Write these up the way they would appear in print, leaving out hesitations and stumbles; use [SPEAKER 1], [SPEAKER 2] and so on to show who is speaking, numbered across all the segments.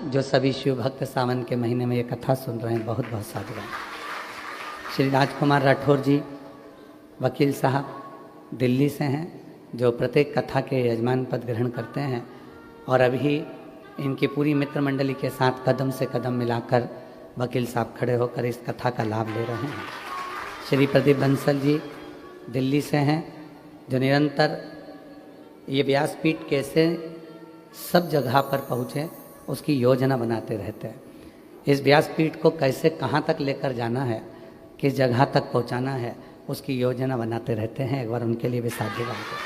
[SPEAKER 1] जो सभी शिव भक्त सावन के महीने में ये कथा सुन रहे हैं, बहुत बहुत साधुवाद। श्री राजकुमार राठौर जी वकील साहब दिल्ली से हैं, जो प्रत्येक कथा के यजमान पद ग्रहण करते हैं और अभी इनकी पूरी मित्र मंडली के साथ कदम से कदम मिलाकर वकील साहब खड़े होकर इस कथा का लाभ ले रहे हैं। श्री प्रदीप बंसल जी दिल्ली से हैं, जो निरंतर ये व्यासपीठ कैसे सब जगह पर पहुँचे उसकी योजना बनाते रहते हैं। इस व्यासपीठ को कैसे कहाँ तक लेकर जाना है, किस जगह तक पहुँचाना है, उसकी योजना बनाते रहते हैं। एक बार उनके लिए भी साधुवाद है।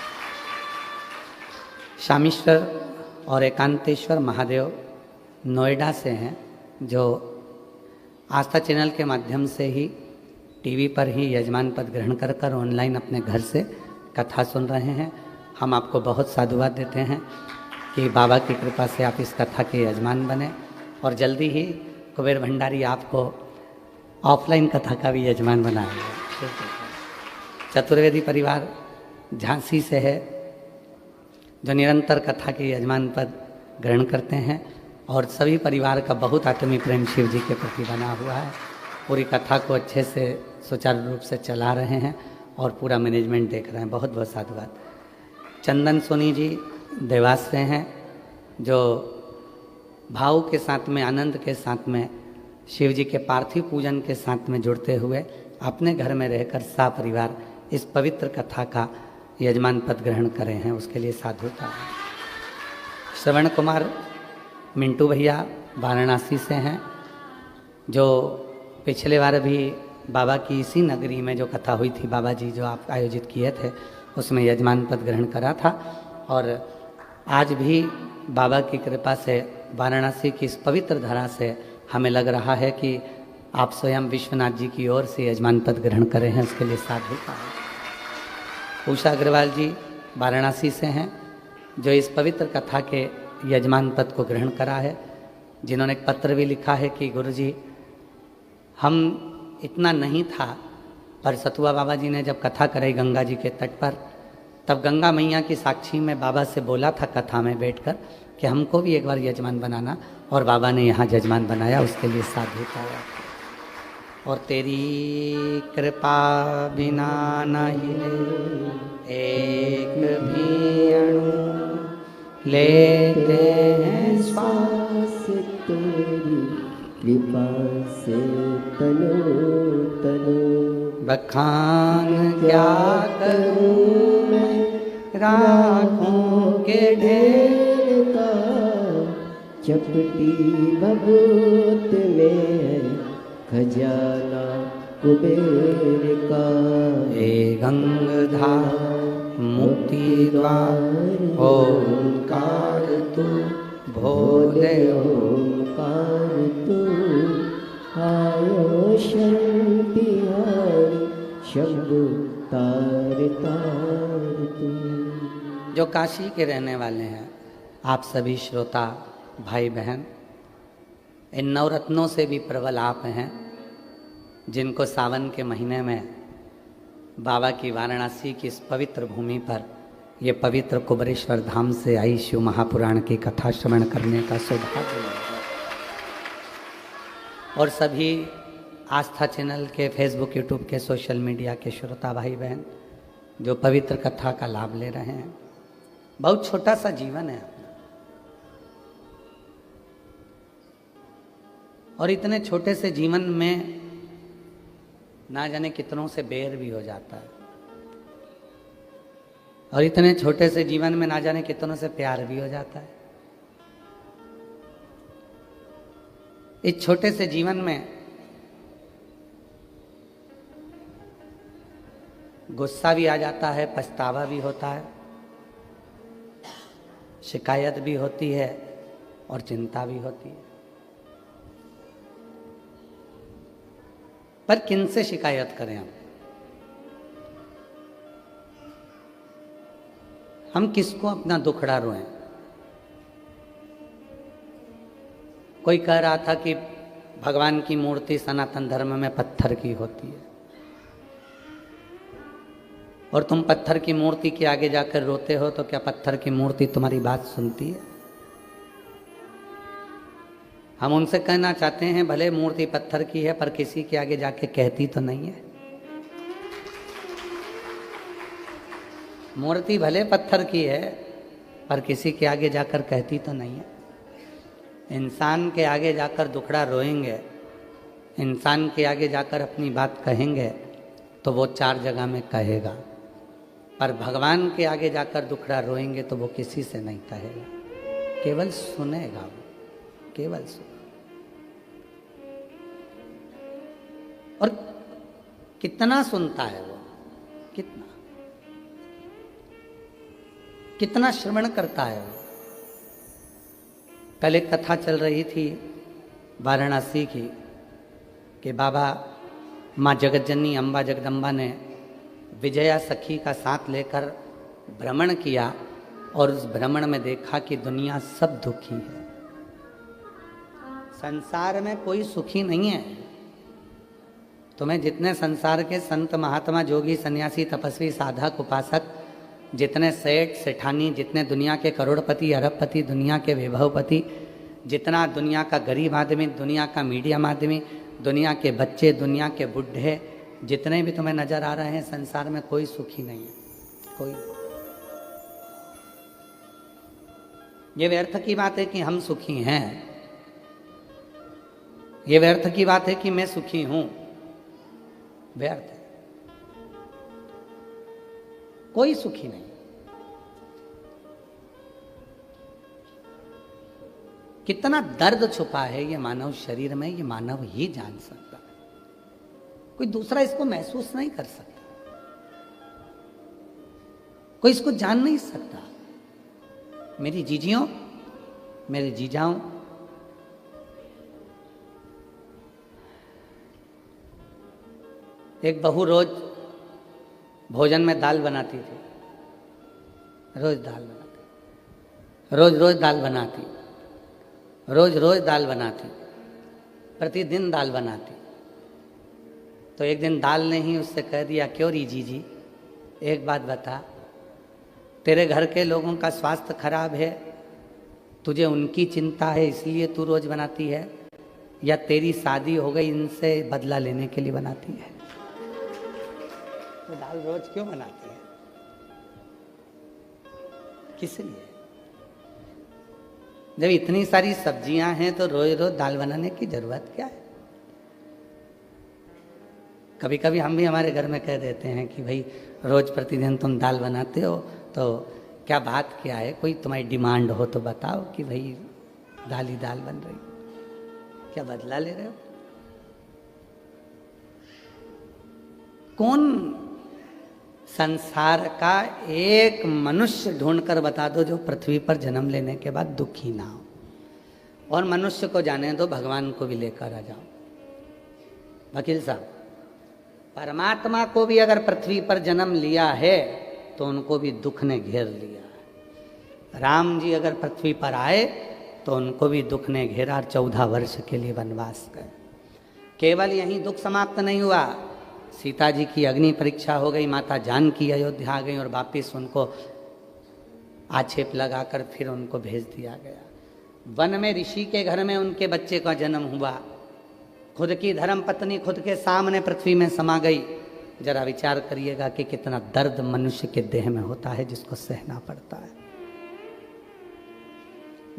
[SPEAKER 1] शामेश्वर और एकांतेश्वर महादेव नोएडा से हैं, जो आस्था चैनल के माध्यम से ही टीवी पर ही यजमान पद ग्रहण कर कर ऑनलाइन अपने घर से कथा सुन रहे हैं। हम आपको बहुत साधुवाद देते हैं कि बाबा की कृपा से आप इस कथा के यजमान बने और जल्दी ही कुबेर भंडारी आपको ऑफलाइन कथा का भी यजमान बनाएंगे। चतुर्वेदी परिवार झांसी से है, जो निरंतर कथा के यजमान पद ग्रहण करते हैं और सभी परिवार का बहुत आत्मीय प्रेम शिव जी के प्रति बना हुआ है। पूरी कथा को अच्छे से सुचारू रूप से चला रहे हैं और पूरा मैनेजमेंट देख रहे हैं। बहुत बहुत साधुवाद। चंदन सोनी जी देवास से हैं, जो भाव के साथ में, आनंद के साथ में शिव जी के पार्थिव पूजन के साथ में जुड़ते हुए अपने घर में रहकर सपरिवार इस पवित्र कथा का यजमान पद ग्रहण करे हैं, उसके लिए साधुता है। श्रवण कुमार मिंटू भैया वाराणसी से हैं, जो पिछले बार भी बाबा की इसी नगरी में जो कथा हुई थी, बाबा जी जो आप आयोजित किए थे, उसमें यजमान पद ग्रहण करा था। और आज भी बाबा की कृपा से वाराणसी की इस पवित्र धरा से हमें लग रहा है कि आप स्वयं विश्वनाथ जी की ओर से यजमान पद ग्रहण करे हैं, उसके लिए साधुता है। उषा अग्रवाल जी वाराणसी से हैं, जो इस पवित्र कथा के यजमान पद को ग्रहण करा है, जिन्होंने एक पत्र भी लिखा है कि गुरुजी, हम इतना नहीं था, पर सतुआ बाबा जी ने जब कथा कराई गंगा जी के तट पर, तब गंगा मैया की साक्षी में बाबा से बोला था कथा में बैठकर कि हमको भी एक बार यजमान बनाना, और बाबा ने यहाँ यजमान बनाया, उसके लिए साधुता है। और तेरी कृपा बिना नहीं एक भी अणु लेते हैं
[SPEAKER 2] श्वास, तेरी कृपा से तनो तनो।
[SPEAKER 1] बखान क्या करूं मैं राखों के ढेर का,
[SPEAKER 2] चपटी बबूत में खजाना कुबेर का।
[SPEAKER 1] हे गंगाधार मुक्ति द्वार ओंकार तू, भोले
[SPEAKER 2] ओंकार तू। आयो शक्ति हारी शंभु तार तार तू।
[SPEAKER 1] जो काशी के रहने वाले हैं, आप सभी श्रोता भाई बहन, इन नवरत्नों से भी प्रबल आप हैं, जिनको सावन के महीने में बाबा की वाराणसी की इस पवित्र भूमि पर, ये पवित्र कुबेरेश्वर धाम से आई शिव महापुराण की कथा श्रवण करने का सौभाग्य मिला। और सभी आस्था चैनल के, फेसबुक, यूट्यूब के, सोशल मीडिया के श्रोता भाई बहन, जो पवित्र कथा का लाभ ले रहे हैं। बहुत छोटा सा जीवन है और इतने छोटे से जीवन में ना जाने कितनों से बैर भी हो जाता है, और इतने छोटे से जीवन में ना जाने कितनों से प्यार भी हो जाता है। इस छोटे से जीवन में गुस्सा भी आ जाता है, पछतावा भी होता है, शिकायत भी होती है और चिंता भी होती है। पर किन से शिकायत करें हम किसको अपना दुखड़ा रोएं? कोई कह रहा था कि भगवान की मूर्ति सनातन धर्म में पत्थर की होती है, और तुम पत्थर की मूर्ति के आगे जाकर रोते हो, तो क्या पत्थर की मूर्ति तुम्हारी बात सुनती है? हम उनसे कहना चाहते हैं भले मूर्ति पत्थर की है पर किसी के आगे जाके कहती तो नहीं है। मूर्ति भले पत्थर की है पर किसी के आगे जाकर कहती तो नहीं है। इंसान के आगे जाकर दुखड़ा रोएंगे, इंसान के आगे जाकर अपनी बात कहेंगे तो वो 4 जगह में कहेगा, पर भगवान के आगे जाकर दुखड़ा रोएंगे तो वो किसी से नहीं कहेगा, केवल सुनेगा, वो केवल सुने। और कितना सुनता है वो, कितना कितना श्रवण करता है वो। कल एक कथा चल रही थी वाराणसी की कि बाबा माँ जगतजननी अम्बा जगदम्बा ने विजया सखी का साथ लेकर भ्रमण किया और उस भ्रमण में देखा कि दुनिया सब दुखी है, संसार में कोई सुखी नहीं है। तुम्हें जितने संसार के संत महात्मा जोगी सन्यासी तपस्वी साधक उपासक, जितने सेठ सेठानी, जितने दुनिया के करोड़पति अरबपति, दुनिया के वैभवपति, जितना दुनिया का गरीब आदमी, दुनिया का मीडियम आदमी, दुनिया के बच्चे, दुनिया के बुढ़े, जितने भी तुम्हें नजर आ रहे हैं, संसार में कोई सुखी नहीं है, कोई। ये व्यर्थ की बात है कि हम सुखी हैं, ये व्यर्थ की बात है कि मैं सुखी हूं, व्यर्थ है। कोई सुखी नहीं। कितना दर्द छुपा है ये मानव शरीर में, ये मानव ही जान सकता है, कोई दूसरा इसको महसूस नहीं कर सकता, कोई इसको जान नहीं सकता। मेरी जीजियों, मेरे जीजाओं, एक बहू रोज भोजन में दाल बनाती थी, रोज दाल बनाती, रोज रोज दाल बनाती, रोज रोज दाल बनाती, प्रतिदिन दाल बनाती। तो एक दिन दाल ने ही उससे कह दिया, क्यों री जीजी, एक बात बता, तेरे घर के लोगों का स्वास्थ्य खराब है, तुझे उनकी चिंता है इसलिए तू रोज बनाती है, या तेरी शादी हो गई इनसे बदला लेने के लिए बनाती है? तो दाल रोज क्यों बनाती है, किस लिए? जब इतनी सारी सब्जियां हैं तो रोज रोज दाल बनाने की जरूरत क्या है? कभी कभी हम भी हमारे घर में कह देते हैं कि भाई रोज प्रतिदिन तुम दाल बनाते हो तो क्या बात क्या है, कोई तुम्हारी डिमांड हो तो बताओ कि भाई दाल ही दाल बन रही, क्या बदला ले रहे हो? कौन संसार का एक मनुष्य ढूंढकर बता दो जो पृथ्वी पर जन्म लेने के बाद दुखी ना हो? और मनुष्य को जाने दो, भगवान को भी लेकर आ जाओ। वकील साहब, परमात्मा को भी अगर पृथ्वी पर जन्म लिया है तो उनको भी दुख ने घेर लिया है। राम जी अगर पृथ्वी पर आए तो उनको भी दुख ने घेरा, 14 वर्ष के लिए वनवास गए। केवल यहीं दुख समाप्त नहीं हुआ, सीता जी की अग्नि परीक्षा हो गई, माता जानकी अयोध्या आ गई और वापिस उनको आक्षेप लगाकर फिर उनको भेज दिया गया। वन में ऋषि के घर में उनके बच्चे का जन्म हुआ, खुद की धर्म पत्नी खुद के सामने पृथ्वी में समा गई। जरा विचार करिएगा कि कितना दर्द मनुष्य के देह में होता है जिसको सहना पड़ता है।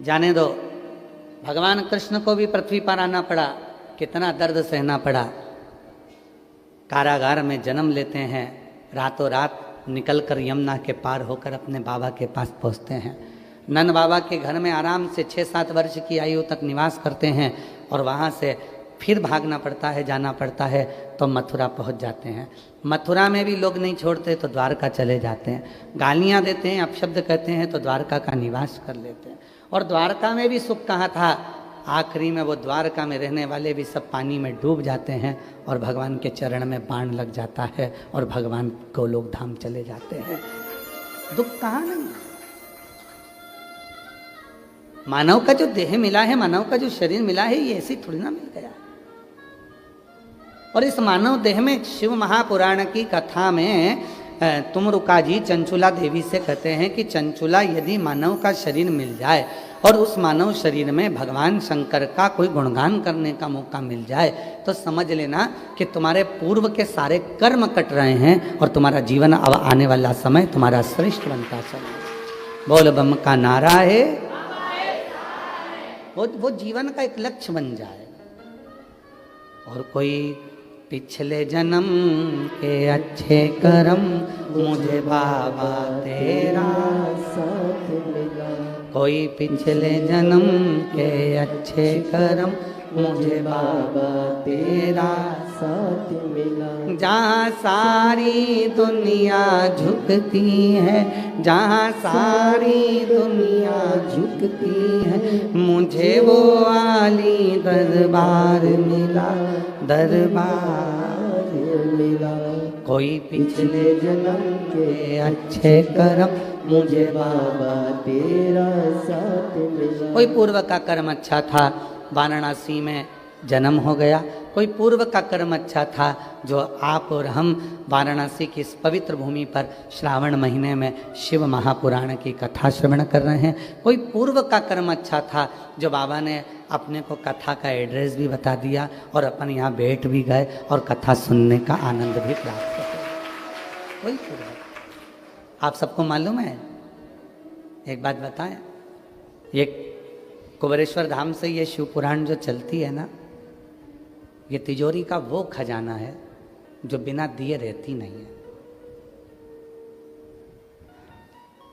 [SPEAKER 1] जाने दो, भगवान कृष्ण को भी पृथ्वी पर आना पड़ा, कितना दर्द सहना पड़ा। कारागार में जन्म लेते हैं, रातों रात निकलकर यमुना के पार होकर अपने बाबा के पास पहुंचते हैं। नंद बाबा के घर में आराम से 6-7 वर्ष की आयु तक निवास करते हैं और वहाँ से फिर भागना पड़ता है, जाना पड़ता है, तो मथुरा पहुँच जाते हैं। मथुरा में भी लोग नहीं छोड़ते तो द्वारका चले जाते हैं, गालियाँ देते हैं, अपशब्द कहते हैं तो द्वारका का निवास कर लेते हैं। और द्वारका में भी सुख कहाँ था, आखिरी में वो द्वारका में रहने वाले भी सब पानी में डूब जाते हैं और भगवान के चरण में बाण लग जाता है और भगवान गोलोक धाम चले जाते हैं। दुख कहाँ नहीं। मानव का जो देह मिला है, मानव का जो शरीर मिला है, ये ऐसी थोड़ी ना मिल गया। और इस मानव देह में शिव महापुराण की कथा में तुमरुका जी चंचुला देवी से कहते हैं कि चंचुला, यदि मानव का शरीर मिल जाए और उस मानव शरीर में भगवान शंकर का कोई गुणगान करने का मौका मिल जाए तो समझ लेना कि तुम्हारे पूर्व के सारे कर्म कट रहे हैं और तुम्हारा जीवन अब आने वाला समय तुम्हारा श्रेष्ठ बनता चला। बोल बम का नारा है, वो जीवन का एक लक्ष्य बन जाए। और कोई पिछले जन्म के अच्छे कर्म मुझे बाबा तेरा
[SPEAKER 2] साथ मिला,
[SPEAKER 1] कोई पिछले जन्म के अच्छे कर्म मुझे बाबा तेरा
[SPEAKER 2] साथ मिला।
[SPEAKER 1] जहाँ सारी दुनिया झुकती है, जहाँ सारी दुनिया झुकती है, मुझे वो आली दरबार मिला, दरबार
[SPEAKER 2] मिला।
[SPEAKER 1] कोई पिछले जन्म के अच्छे कर्म मुझे
[SPEAKER 2] बाबा तेरा साथ मिला।
[SPEAKER 1] कोई पूर्व का कर्म अच्छा था, वाराणसी में जन्म हो गया। कोई पूर्व का कर्म अच्छा था, जो आप और हम वाराणसी की इस पवित्र भूमि पर श्रावण महीने में शिव महापुराण की कथा श्रवण कर रहे हैं। कोई पूर्व का कर्म अच्छा था, जो बाबा ने अपने को कथा का एड्रेस भी बता दिया और अपन यहाँ बैठ भी गए और कथा सुनने का आनंद भी प्राप्त किया। कोई पूर्व, आप सबको मालूम है, एक बात बताएं, ये कुबेरेश्वर धाम से ये शिव पुराण जो चलती है ना, ये तिजोरी का वो खजाना है जो बिना दिए रहती नहीं है।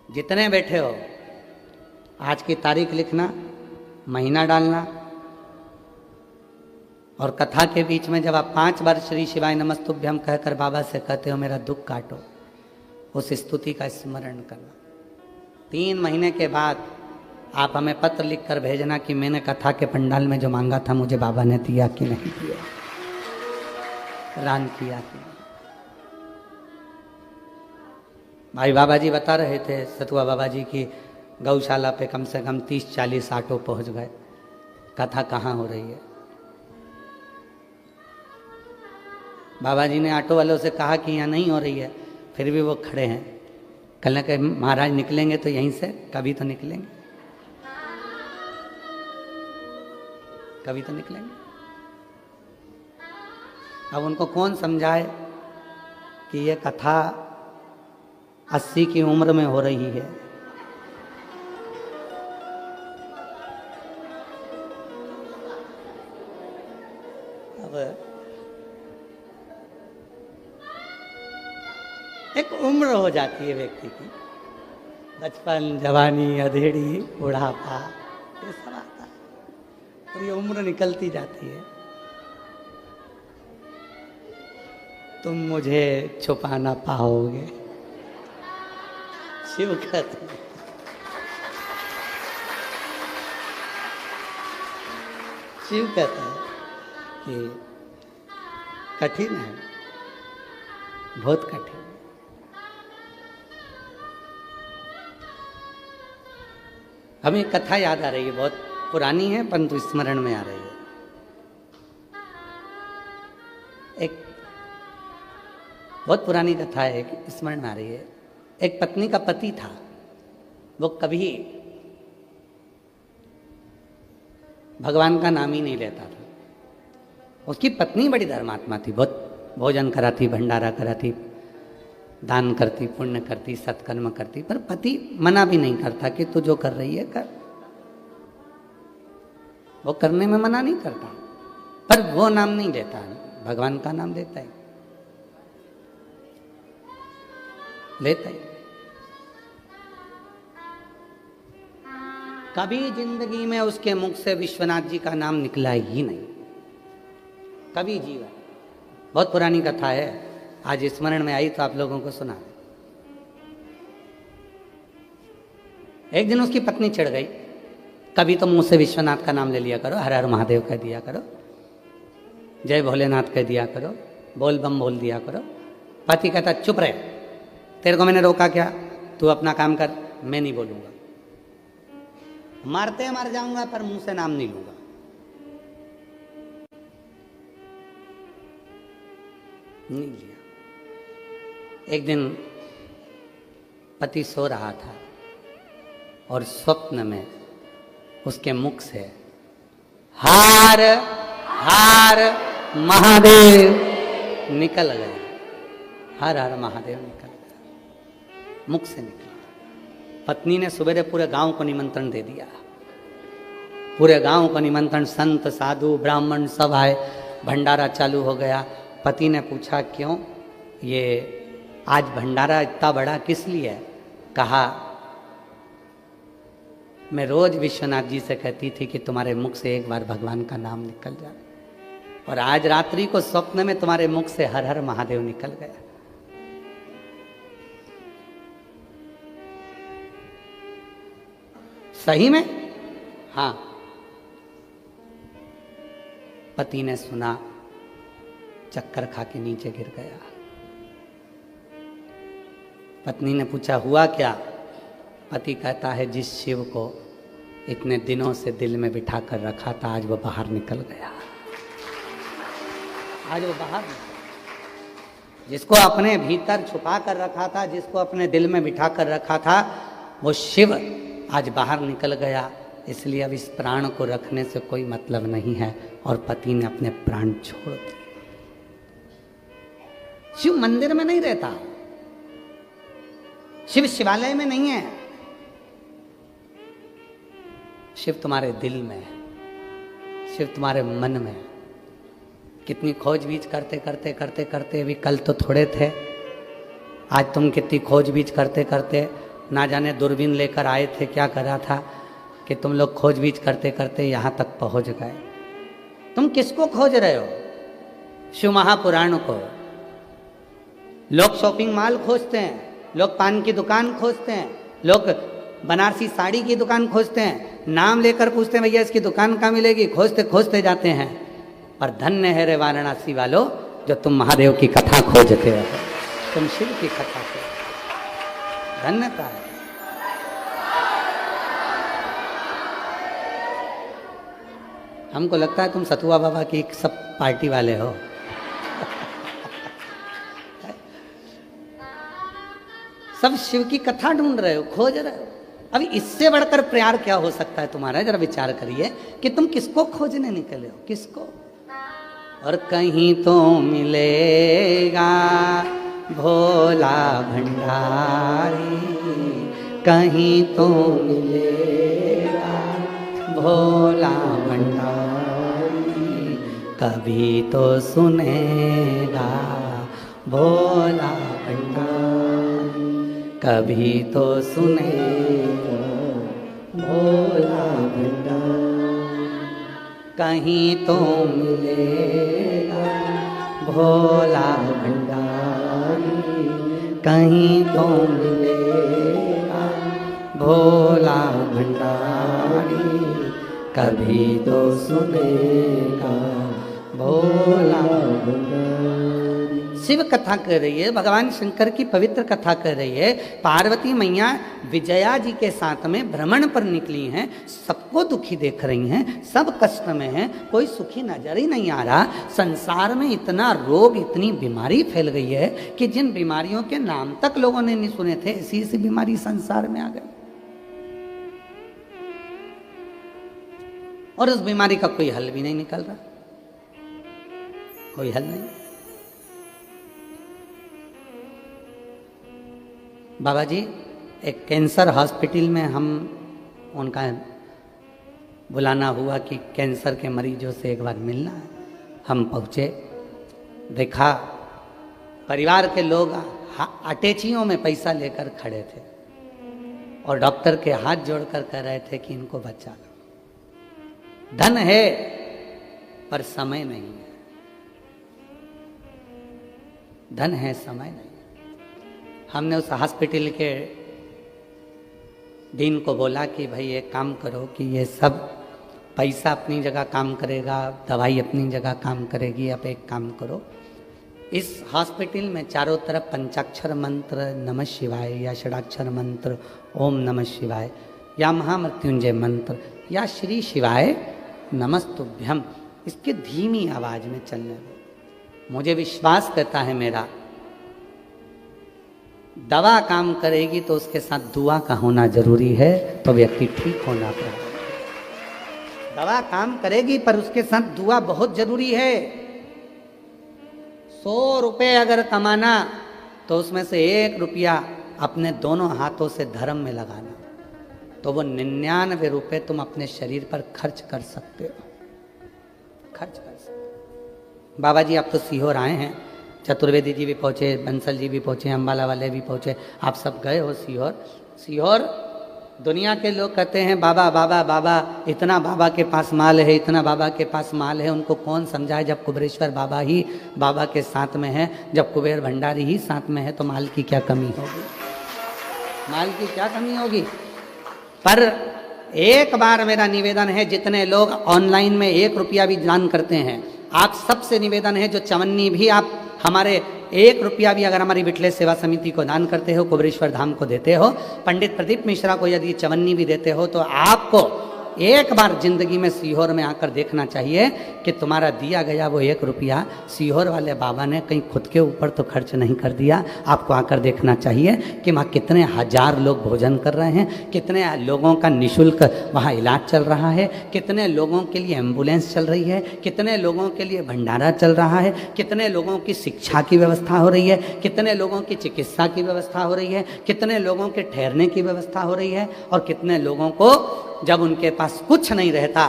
[SPEAKER 1] जितने बैठे हो, आज की तारीख लिखना, महीना डालना, और कथा के बीच में जब आप 5 बार श्री शिवाय नमस्तुभ्यम कहकर बाबा से कहते हो मेरा दुख काटो, उस स्तुति का स्मरण करना। 3 महीने के बाद आप हमें पत्र लिख कर भेजना कि मैंने कथा के पंडाल में जो मांगा था मुझे बाबा ने दिया कि नहीं दिया, रान किया कि नहीं। भाई बाबा जी बता रहे थे सतुआ बाबा जी की गौशाला पे कम से कम 30-40 ऑटो पहुंच गए, कथा कहाँ हो रही है। बाबा जी ने ऑटो वालों से कहा कि यहाँ नहीं हो रही है, फिर भी वो खड़े हैं। कल के महाराज निकलेंगे तो यहीं से कभी तो निकलेंगे, कभी तो निकलेंगे। अब उनको कौन समझाए कि ये कथा 80 की उम्र में हो रही है। अब एक उम्र हो जाती है व्यक्ति की, बचपन, जवानी, अधेड़ी, बुढ़ापा, ये सब आता है और ये उम्र निकलती जाती है। तुम मुझे छुपा ना पाओगे, शिव कहते हैं। शिव कहता है कि कठिन है, बहुत कठिन। हमें कथा याद आ रही है, बहुत पुरानी है परंतु स्मरण में आ रही है। एक बहुत पुरानी कथा है, एक स्मरण में आ रही है। एक पत्नी का पति था, वो कभी भगवान का नाम ही नहीं लेता था। उसकी पत्नी बड़ी धर्मात्मा थी, बहुत भोजन कराती, भंडारा कराती, दान करती, पुण्य करती, सत्कर्म करती, पर पति मना भी नहीं करता कि तू जो कर रही है कर। वो करने में मना नहीं करता, पर वो नाम नहीं लेता, भगवान का नाम लेता है, लेता है। कभी जिंदगी में उसके मुख से विश्वनाथ जी का नाम निकला ही नहीं, कभी जीवन। बहुत पुरानी कथा है, आज स्मरण में आई तो आप लोगों को सुना। एक दिन उसकी पत्नी चिढ़ गई, कभी तो मुंह से विश्वनाथ का नाम ले लिया करो, हर हर महादेव कह दिया करो, जय भोलेनाथ कह दिया करो, बोल बम बोल दिया करो। पति कहता चुप रहे, तेरे को मैंने रोका क्या, तू अपना काम कर, मैं नहीं बोलूंगा, मारते मर जाऊंगा पर मुंह से नाम नहीं लूंगा। नहीं लिया। एक दिन पति सो रहा था और स्वप्न में उसके मुख से हार हार महादेव निकल गया। हर हर महादेव निकल गया, मुख से निकला। पत्नी ने सवेरे पूरे गांव को निमंत्रण दे दिया, पूरे गांव को निमंत्रण, संत साधु ब्राह्मण सब आए, भंडारा चालू हो गया। पति ने पूछा क्यों ये आज भंडारा इतना बड़ा किस लिए? कहा मैं रोज विश्वनाथ जी से कहती थी कि तुम्हारे मुख से एक बार भगवान का नाम निकल जाए, और आज रात्रि को स्वप्न में तुम्हारे मुख से हर हर महादेव निकल गया। सही में? हाँ। पति ने सुना, चक्कर खा के नीचे गिर गया। पत्नी ने पूछा हुआ क्या? पति कहता है जिस शिव को इतने दिनों से दिल में बिठा कर रखा था, आज वो बाहर निकल गया। आज वो बाहर निकल, जिसको अपने भीतर छुपा कर रखा था, जिसको अपने दिल में बिठा कर रखा था, वो शिव आज बाहर निकल गया। इसलिए अब इस प्राण को रखने से कोई मतलब नहीं है, और पति ने अपने प्राण छोड़ दिए। शिव मंदिर में नहीं रहता, शिव शिवालय में नहीं है, शिव तुम्हारे दिल में है, शिव तुम्हारे मन में है। कितनी खोजबीज करते करते करते करते, अभी कल तो थोड़े थे, आज तुम कितनी खोजबीज करते करते, ना जाने दूरबीन लेकर आए थे, क्या करा था कि तुम लोग खोजबीज करते करते यहाँ तक पहुँच गए। तुम किसको खोज रहे हो? शिव महापुराण को। लोग शॉपिंग मॉल खोजते हैं, लोग पान की दुकान खोजते हैं, लोग बनारसी साड़ी की दुकान खोजते हैं, नाम लेकर पूछते हैं भैया इसकी दुकान कहाँ मिलेगी, खोजते खोजते जाते हैं। पर धन्य है रे वाराणसी वालों जो तुम महादेव की कथा खोजते हो, तुम शिव की कथा खोजते, धन्यता है। हमको लगता है तुम सतुआ बाबा की सब पार्टी वाले हो। सब शिव की कथा ढूंढ रहे हो, खोज रहे हो। अभी इससे बढ़कर प्यार क्या हो सकता है तुम्हारा? जरा विचार करिए कि तुम किसको खोजने निकले हो, किसको? और कहीं तो मिलेगा भोला भंडारी, कहीं तो मिलेगा भोला भंडारी, कभी तो सुनेगा भोला भंडारी, कभी तो सुनेगा भोला भंडारी, कहीं तो मिलेगा भोला भंडारी, कहीं तो मिलेगा भोला भंडारी, कभी तो सुनेगा भोला भंडारी। शिव कथा कर रही है, भगवान शंकर की पवित्र कथा कर रही है। पार्वती मैया विजया जी के साथ में भ्रमण पर निकली हैं, सबको दुखी देख रही हैं, सब कष्ट में हैं, कोई सुखी नजर ही नहीं आ रहा। संसार में इतना रोग, इतनी बीमारी फैल गई है कि जिन बीमारियों के नाम तक लोगों ने नहीं सुने थे, ऐसी ऐसी बीमारी संसार में आ गई, और उस बीमारी का कोई हल भी नहीं निकल रहा, कोई हल नहीं। बाबा जी एक कैंसर हॉस्पिटल में हम उनका बुलाना हुआ कि कैंसर के मरीजों से एक बार मिलना है। हम पहुँचे, देखा परिवार के लोग अटैचियों में पैसा लेकर खड़े थे और डॉक्टर के हाथ जोड़कर कह रहे थे कि इनको बचा लो। धन है पर समय नहीं है, धन है समय नहीं। हमने उस हॉस्पिटल के डीन को बोला कि भाई एक काम करो कि ये सब पैसा अपनी जगह काम करेगा, दवाई अपनी जगह काम करेगी, अब एक काम करो, इस हॉस्पिटल में चारों तरफ पंचाक्षर मंत्र नमः शिवाय या षडाक्षर मंत्र ओम नमः शिवाय या महामृत्युंजय मंत्र या श्री शिवाय नमस्तुभ्यम, इसके धीमी आवाज में चलने दो। मुझे विश्वास करता है मेरा दवा काम करेगी तो उसके साथ दुआ का होना जरूरी है, तो व्यक्ति ठीक होना पड़ेगा। दवा काम करेगी पर उसके साथ दुआ बहुत जरूरी है। 100 रुपए अगर कमाना तो उसमें से 1 रुपया अपने दोनों हाथों से धर्म में लगाना, तो वो 99 रुपए तुम अपने शरीर पर खर्च कर सकते हो, खर्च कर सकते हो। बाबा जी आप तो सीहोर आए हैं, चतुर्वेदी जी भी पहुँचे, बंसल जी भी पहुँचे, अम्बाला वाले भी पहुँचे, आप सब गए हो सीहोर। सीहोर दुनिया के लोग कहते हैं बाबा बाबा बाबा, इतना बाबा के पास माल है, इतना बाबा के पास माल है। उनको कौन समझाए जब कुबेरेश्वर बाबा ही बाबा के साथ में है, जब कुबेर भंडारी ही साथ में है, तो माल की क्या कमी होगी, माल की क्या कमी होगी। पर एक बार मेरा निवेदन है, जितने लोग ऑनलाइन में 1 रुपया भी दान करते हैं, आप सबसे निवेदन है, जो चवन्नी भी आप हमारे 1 रुपया भी अगर हमारी विठलेश सेवा समिति को दान करते हो, कुबेरेश्वर धाम को देते हो, पंडित प्रदीप मिश्रा को यदि चवन्नी भी देते हो, तो आपको एक बार जिंदगी में सीहोर में आकर देखना चाहिए कि तुम्हारा दिया गया वो 1 रुपया सीहोर वाले बाबा ने कहीं खुद के ऊपर तो खर्च नहीं कर दिया। आपको आकर देखना चाहिए कि वहाँ कितने हजार लोग भोजन कर रहे हैं, कितने लोगों का निःशुल्क वहाँ इलाज चल रहा है, कितने लोगों के लिए एम्बुलेंस चल रही है, कितने लोगों के लिए भंडारा चल रहा है, कितने लोगों की शिक्षा की व्यवस्था हो रही है, कितने लोगों की चिकित्सा की व्यवस्था हो रही है, कितने लोगों के ठहरने की व्यवस्था हो रही है, और कितने लोगों को जब उनके पास कुछ नहीं रहता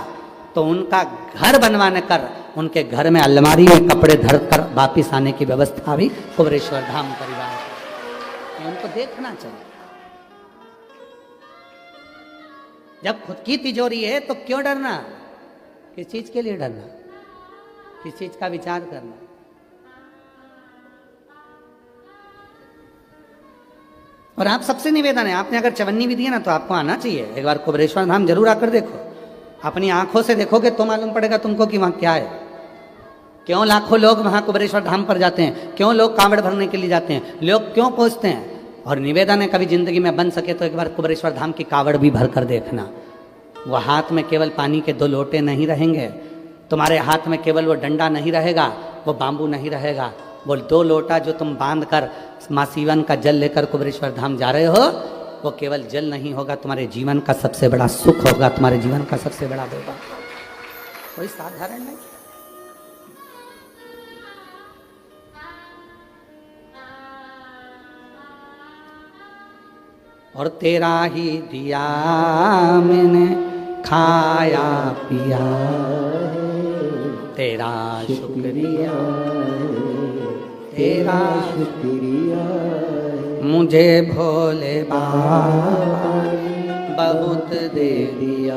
[SPEAKER 1] तो उनका घर बनवाने कर उनके घर में अलमारी में कपड़े धर कर वापिस आने की व्यवस्था भी कुबेरेश्वर धाम परिवार है। उनको देखना चाहिए। जब खुद की तिजोरी है तो क्यों डरना, किस चीज के लिए डरना, किस चीज का विचार करना। और आप सबसे निवेदन है, आपने अगर चवन्नी भी दी है ना तो आपको आना चाहिए, एक बार कुबेरेश्वर धाम जरूर आकर देखो, अपनी आंखों से देखोगे तो मालूम पड़ेगा तुमको कि वहां क्या है। क्यों लाखों लोग वहां कुबेरेश्वर धाम पर जाते हैं, क्यों लोग कांवड़ भरने के लिए जाते हैं, लोग क्यों पहुंचते हैं। और निवेदन है, कभी जिंदगी में बन सके तो एक बार कुबेरेश्वर धाम की कांवड़ भी भर कर देखना। वो हाथ में केवल पानी के 2 लोटे नहीं रहेंगे, तुम्हारे हाथ में केवल वो डंडा नहीं रहेगा, वो बांबू नहीं रहेगा, वो 2 लोटा जो तुम बांध कर माँ सीवन का जल लेकर कुबेरेश्वर धाम जा रहे हो, वो केवल जल नहीं होगा, तुम्हारे जीवन का सबसे बड़ा सुख होगा, तुम्हारे जीवन का सबसे बड़ा वैभव। कोई साधारण नहीं। और तेरा ही दिया मैंने खाया पिया, तेरा शुक्रिया तेरा
[SPEAKER 2] शुक्रिया
[SPEAKER 1] मुझे भोले बाबा बहुत दे दिया,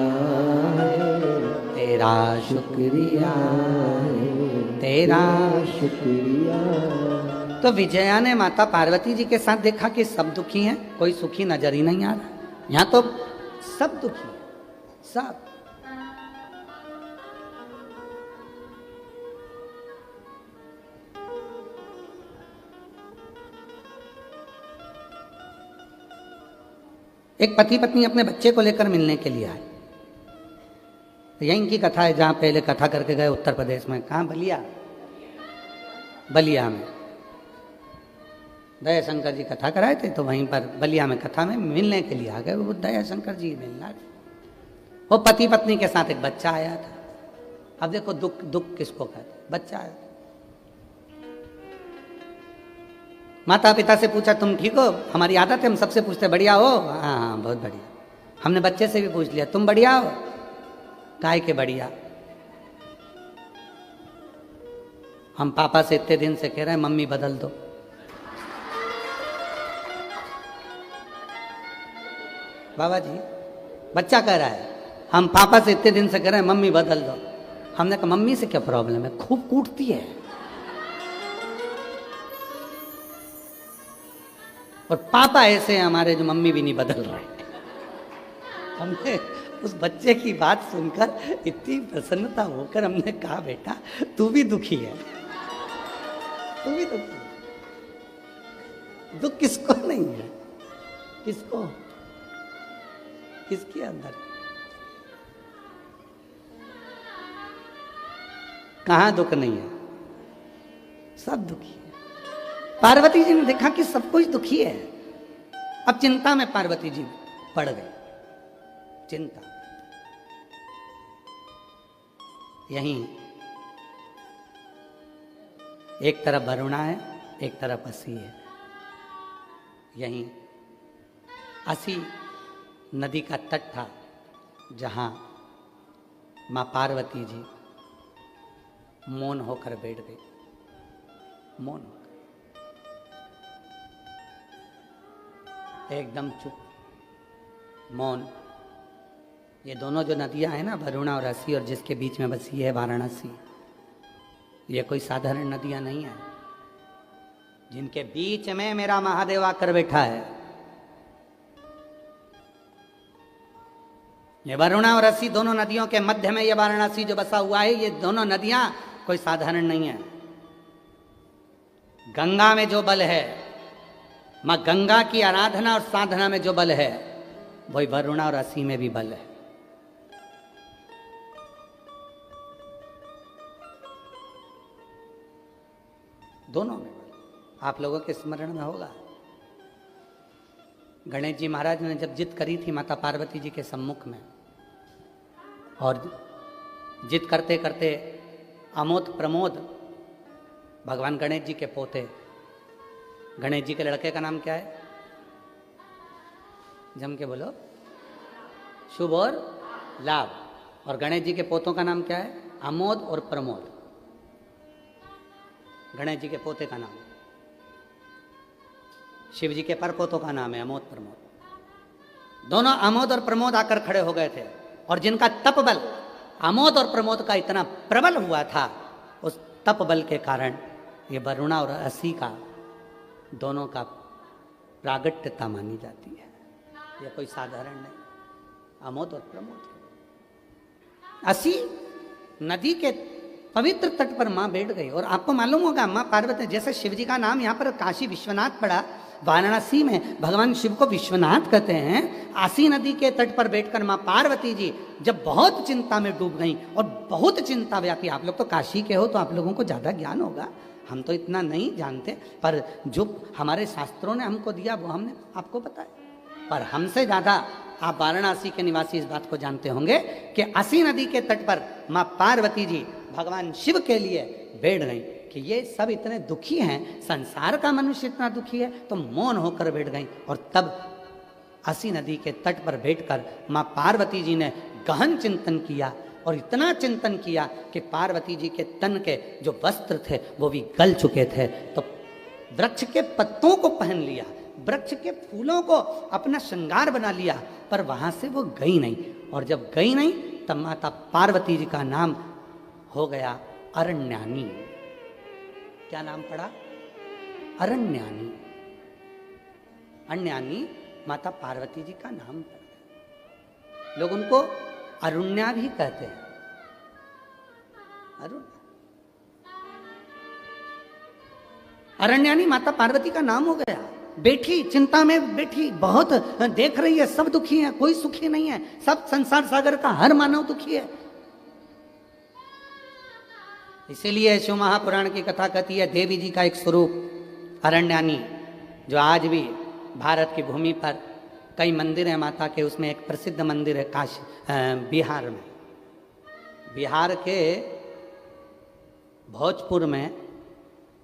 [SPEAKER 1] तेरा शुक्रिया तेरा
[SPEAKER 2] शुक्रिया।
[SPEAKER 1] तो विजया ने माता पार्वती जी के साथ देखा कि सब दुखी हैं, कोई सुखी नजर ही नहीं आ रहा। यहाँ तो सब दुखी हैं, सब। एक पति पत्नी अपने बच्चे को लेकर मिलने के लिए आए। तो यहीं की कथा है जहाँ पहले कथा करके गए उत्तर प्रदेश में। कहाँ? बलिया, बलिया में दया शंकर जी कथा कराए थे, तो वहीं पर बलिया में कथा में मिलने के लिए आ गए। वो दया शंकर जी मिलना, वो पति पत्नी के साथ एक बच्चा आया था। अब देखो दुख, दुख किसको कहते, बच्चा आया। माता पिता से पूछा तुम ठीक हो? हमारी आदत है हम सबसे पूछते बढ़िया हो? हाँ हाँ बहुत बढ़िया। हमने बच्चे से भी पूछ लिया तुम बढ़िया हो? काय के बढ़िया। हम पापा से इतने दिन से कह रहे हैं मम्मी बदल दो। बाबा जी बच्चा कह रहा है हम पापा से इतने दिन से कह रहे हैं मम्मी बदल दो। हमने कहा मम्मी से क्या प्रॉब्लम है, खूब कूटती है। और पापा ऐसे हैं हमारे जो मम्मी भी नहीं बदल रहे। हमने उस बच्चे की बात सुनकर इतनी प्रसन्नता होकर हमने कहा बेटा तू भी दुखी है, तू भी दुखी है। दुख किसको नहीं है, किसको, किसके अंदर, कहाँ दुख नहीं है? सब दुखी है। पार्वती जी ने देखा कि सब कुछ दुखी है अब चिंता में पार्वती जी पड़ गए, चिंता। यहीं एक तरफ वरुणा है, एक तरफ असी है। यहीं असी नदी का तट था जहां मां पार्वती जी मौन होकर बैठ गई, मौन होकर, एकदम चुप, मौन। ये दोनों जो नदियां हैं ना, वरुणा और असी, और जिसके बीच में बसी है वाराणसी, ये कोई साधारण नदियां नहीं है, जिनके बीच में मेरा महादेव आकर बैठा है। ये वरुणा और असी दोनों नदियों के मध्य में ये वाराणसी जो बसा हुआ है, ये दोनों नदियां कोई साधारण नहीं है। गंगा में जो बल है, मां गंगा की आराधना और साधना में जो बल है, वही वरुणा और असी में भी बल है। दोनों में बल। आप लोगों के स्मरण में होगा, गणेश जी महाराज ने जब जिद करी थी माता पार्वती जी के सम्मुख में, और जिद करते करते अमोद प्रमोद, भगवान गणेश जी के पोते, गणेश जी के लड़के का नाम क्या है? जम के बोलो। शुभ और लाभ। और गणेश जी के पोतों का नाम क्या है? अमोद और प्रमोद। गणेश जी के पोते का नाम, शिव जी के परपोतों का नाम है अमोद प्रमोद। दोनों अमोद और प्रमोद आकर खड़े हो गए थे, और जिनका तप बल अमोद और प्रमोद का इतना प्रबल हुआ था, उस तप बल के कारण ये वरुणा और असी का दोनों का प्रागट्यता मानी जाती है। यह कोई साधारण नहीं, अमोद और प्रमोद। असी नदी के पवित्र तट पर मां बैठ गई। और आपको मालूम होगा, मां पार्वती, जैसे शिव जी का नाम यहाँ पर काशी विश्वनाथ पड़ा, वाराणसी में भगवान शिव को विश्वनाथ कहते हैं। आसी नदी के तट पर बैठकर मां पार्वती जी जब बहुत चिंता में डूब गई, और बहुत चिंता व्यापी। आप लोग तो काशी के हो तो आप लोगों को ज्यादा ज्ञान होगा, हम तो इतना नहीं जानते, पर जो हमारे शास्त्रों ने हमको दिया वो हमने आपको बताया। पर हमसे ज्यादा आप वाराणसी के निवासी इस बात को जानते होंगे कि असी नदी के तट पर मां पार्वती जी भगवान शिव के लिए बैठ गई कि ये सब इतने दुखी हैं, संसार का मनुष्य इतना दुखी है, तो मौन होकर बैठ गई। और तब असी नदी के तट पर बैठकर मां पार्वती जी ने गहन चिंतन किया, और इतना चिंतन किया कि पार्वती जी के तन के जो वस्त्र थे वो भी गल चुके थे। तो वृक्ष के पत्तों को पहन लिया, वृक्ष के फूलों को अपना श्रृंगार बना लिया, पर वहां से वो गई नहीं। और जब गई नहीं, तब माता पार्वती जी का नाम हो गया अरण्यानी। क्या नाम पड़ा? अरण्यानी। अरण्यानी माता पार्वती जी का नाम पड़ गया। लोग उनको अरुण्या भी कहते हैं, अरुण। अरण्यानी माता पार्वती का नाम हो गया। बैठी, चिंता में बैठी, बहुत देख रही है, सब दुखी है, कोई सुखी नहीं है, सब संसार सागर का हर मानव दुखी है। इसीलिए शिव महापुराण की कथा कहती है, देवी जी का एक स्वरूप अरण्यानी, जो आज भी भारत की भूमि पर कई मंदिर हैं माता के, उसमें एक प्रसिद्ध मंदिर है काशी, बिहार में, बिहार के भोजपुर में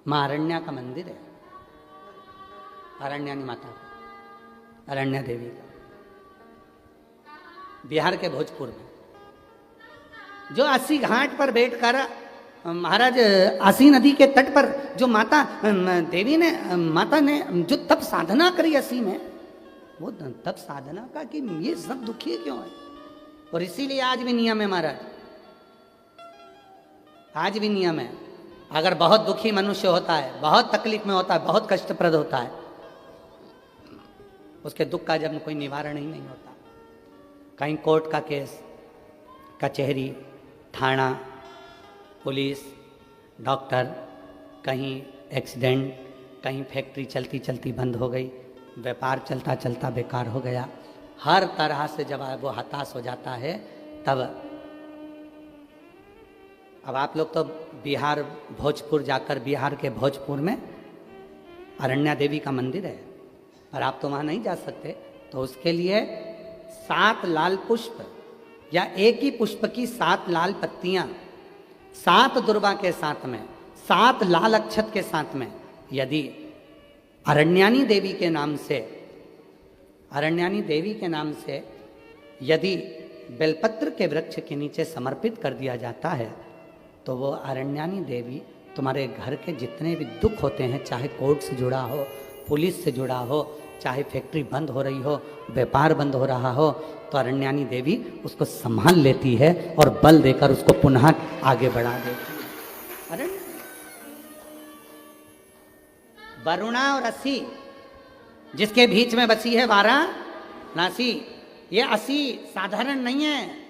[SPEAKER 1] मां अरण्या का मंदिर है, अरण्यानी माता, अरण्या देवी का, बिहार के भोजपुर में, जो अस्सी घाट पर बैठकर महाराज अस्सी नदी के तट पर जो माता देवी ने, माता ने जो तप साधना करी अस्सी में, वो तप साधना का कि ये सब दुखी क्यों है। और इसीलिए आज भी नियम है महाराज, आज भी नियम है, अगर बहुत दुखी मनुष्य होता है, बहुत तकलीफ में होता है, बहुत कष्टप्रद होता है, उसके दुख का जब कोई निवारण ही नहीं होता। कहीं कोर्ट का केस, कचहरी, थाना, पुलिस, डॉक्टर, कहीं एक्सीडेंट, कहीं फैक्ट्री चलती चलती बंद हो गई, व्यापार चलता चलता बेकार हो गया, हर तरह से जब वो हताश हो जाता है, तब अब आप लोग तो बिहार भोजपुर जाकर, बिहार के भोजपुर में अरण्या देवी का मंदिर है, और आप तो वहां नहीं जा सकते, तो उसके लिए 7 लाल पुष्प या एक ही पुष्प की 7 लाल पत्तियां 7 दुर्वा के साथ में 7 लाल अक्षत के साथ में यदि अरण्यानी देवी के नाम से यदि बेलपत्र के वृक्ष के नीचे समर्पित कर दिया जाता है, तो वो अरण्यानी देवी तुम्हारे घर के जितने भी दुख होते हैं, चाहे कोर्ट से जुड़ा हो, पुलिस से जुड़ा हो, चाहे फैक्ट्री बंद हो रही हो, व्यापार बंद हो रहा हो, तो अरण्यानी देवी उसको संभाल लेती है और बल देकर उसको पुनः आगे बढ़ा देती है। अरे वरुणा और असी जिसके बीच में बसी है वाराणसी, ये असी साधारण नहीं है,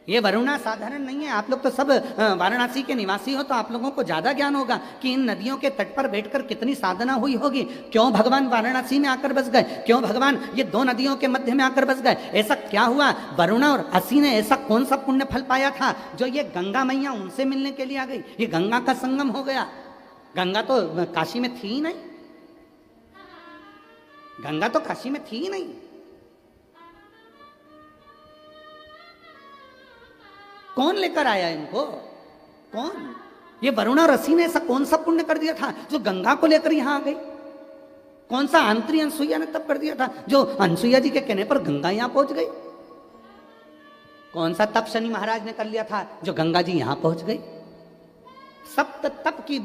[SPEAKER 1] ये वरुणा साधारण नहीं है। आप लोग तो सब वाराणसी के निवासी हो, तो आप लोगों को ज्यादा ज्ञान होगा कि इन नदियों के तट पर बैठकर कितनी साधना हुई होगी। क्यों भगवान वाराणसी में आकर बस गए, क्यों भगवान ये 2 नदियों के मध्य में आकर बस गए, ऐसा क्या हुआ? वरुणा और असी ने ऐसा कौन सा पुण्य फल पाया था जो ये गंगा मैया उनसे मिलने के लिए आ गई? ये गंगा का संगम हो गया। गंगा तो काशी में थी ही नहीं, गंगा तो काशी में थी ही नहीं। कौन लेकर आया इनको? कौन? ये वरुणा और असी ने ऐसा कौन सा पुण्य कर दिया था जो गंगा को लेकर यहां आ गई? कौन सा आंतरी अनसुईया ने तप कर दिया था जो अनसुईया जी के कहने पर गंगा यहां पहुंच गई? कौन सा तप शनि महाराज ने कर लिया था जो गंगा जी यहां पहुंच गई? सप्त तप की,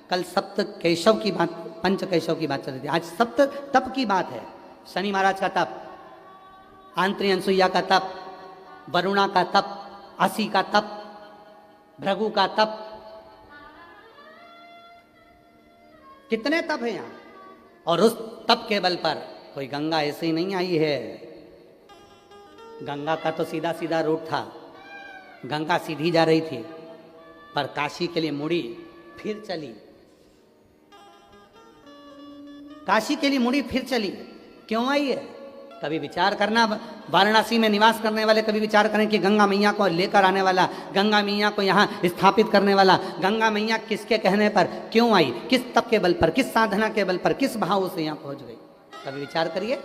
[SPEAKER 1] कल सप्त केशव की बात, पंच केशव की बात चल रही थी, आज सप्त तप की बात है। शनि महाराज का तप, आंतरी अनसुईया का तप, वरुणा का तप, असी का तप, भृगु का तप, कितने तप है यहां। और उस तप के बल पर कोई गंगा ऐसे ही नहीं आई है। गंगा का तो सीधा सीधा रूट था, गंगा सीधी जा रही थी, पर काशी के लिए मुड़ी फिर चली, काशी के लिए मुड़ी फिर चली। क्यों आई है? कभी विचार करना, वाराणसी में निवास करने वाले कभी विचार करें कि गंगा मैया को लेकर आने वाला, गंगा मैया को यहाँ स्थापित करने वाला, गंगा मैया किसके कहने पर क्यों आई, किस तप के बल पर, किस साधना के बल पर, किस भाव से यहाँ पहुंच गई? कभी विचार करिए।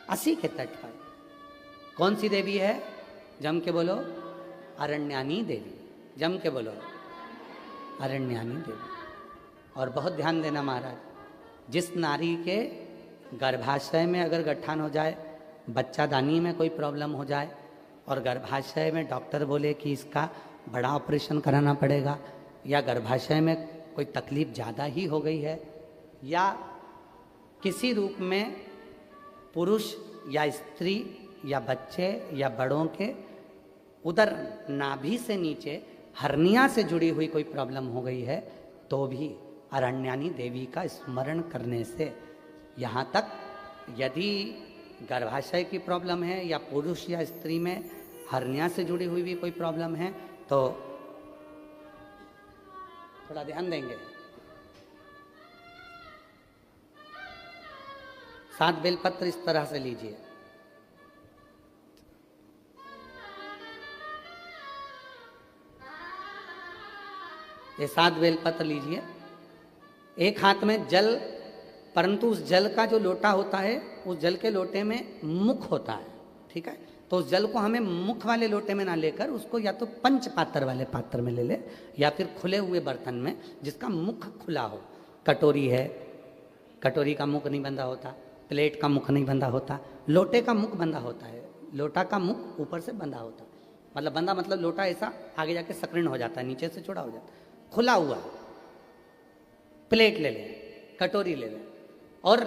[SPEAKER 1] असी के तट पर कौन सी देवी है? जम के बोलो, अरण्यानी देवी। जम के बोलो, अरण्यानी देवी। और बहुत ध्यान देना महाराज, जिस नारी के गर्भाशय में अगर गट्ठान हो जाए, बच्चादानी में कोई प्रॉब्लम हो जाए और गर्भाशय में डॉक्टर बोले कि इसका बड़ा ऑपरेशन कराना पड़ेगा, या गर्भाशय में कोई तकलीफ ज़्यादा ही हो गई है, या किसी रूप में पुरुष या स्त्री या बच्चे या बड़ों के उधर नाभि से नीचे हर्निया से जुड़ी हुई कोई प्रॉब्लम हो गई है, तो भी अरण्यानी देवी का स्मरण करने से, यहाँ तक यदि गर्भाशय की प्रॉब्लम है या पुरुष या स्त्री में हर्निया से जुड़ी हुई भी कोई प्रॉब्लम है, तो थोड़ा ध्यान देंगे। 7 बेलपत्र इस तरह से लीजिए, ये 7 बेलपत्र लीजिए। एक हाथ में जल, परंतु उस जल का जो लोटा होता है, उस जल के लोटे में मुख होता है, ठीक है? तो उस जल को हमें मुख वाले लोटे में ना लेकर उसको या तो पंच पात्र वाले पात्र में ले ले, या फिर खुले हुए बर्तन में जिसका मुख खुला हो। कटोरी है, कटोरी का मुख नहीं बंधा होता, प्लेट का मुख नहीं बंधा होता, लोटे का मुख बंधा होता है। लोटा का मुख ऊपर से बंधा होता है, मतलब बंधा मतलब लोटा ऐसा आगे जाके सक्रिण हो जाता है, नीचे से चौड़ा हो जाता है। खुला हुआ प्लेट ले ले, कटोरी ले ले। और